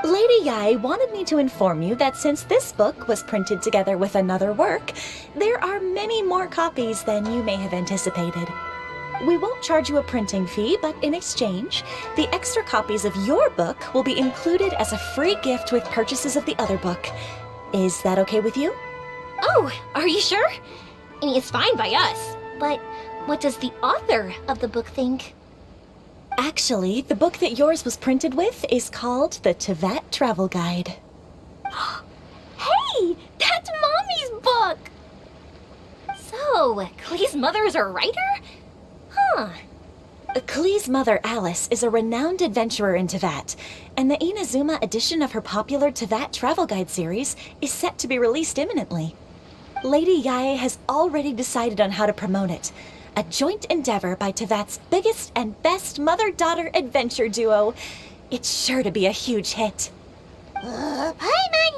Lady Yai wanted me to inform you that since this book was printed together with another work, there are many more copies than you may have anticipated. We won't charge you a printing fee, but in exchange, the extra copies of your book will be included as a free gift with purchases of the other book. Is that okay with you? Oh, are you sure? I mean, it's fine by us, but what does the author of the book think? Actually, the book that yours was printed with is called the Tevat Travel Guide. Hey, that's Mommy's book! So, Klee's mother is a writer? Huh. Klee's mother, Alice, is a renowned adventurer in Tevat, and the Inazuma edition of her popular Tevat Travel Guide series is set to be released imminently. Lady Yae has already decided on how to promote it. A joint endeavor by Tevat's biggest and best mother-daughter adventure duo. It's sure to be a huge hit. Paimon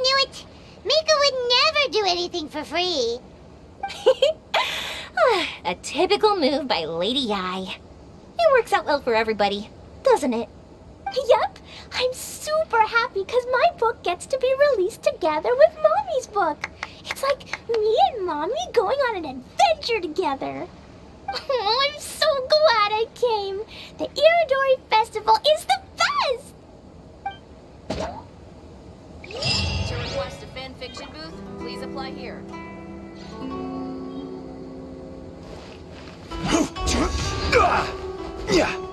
knew it. Miko would never do anything for free. A typical move by Lady Yae. It works out well for everybody, doesn't it? Yep, I'm super happy because my book gets to be released together with Mommy's book. It's like me and Mommy going on an adventure together. Oh, I'm so glad I came. The Iridori Festival is the best! To request a fanfiction booth, please apply here. Yeah.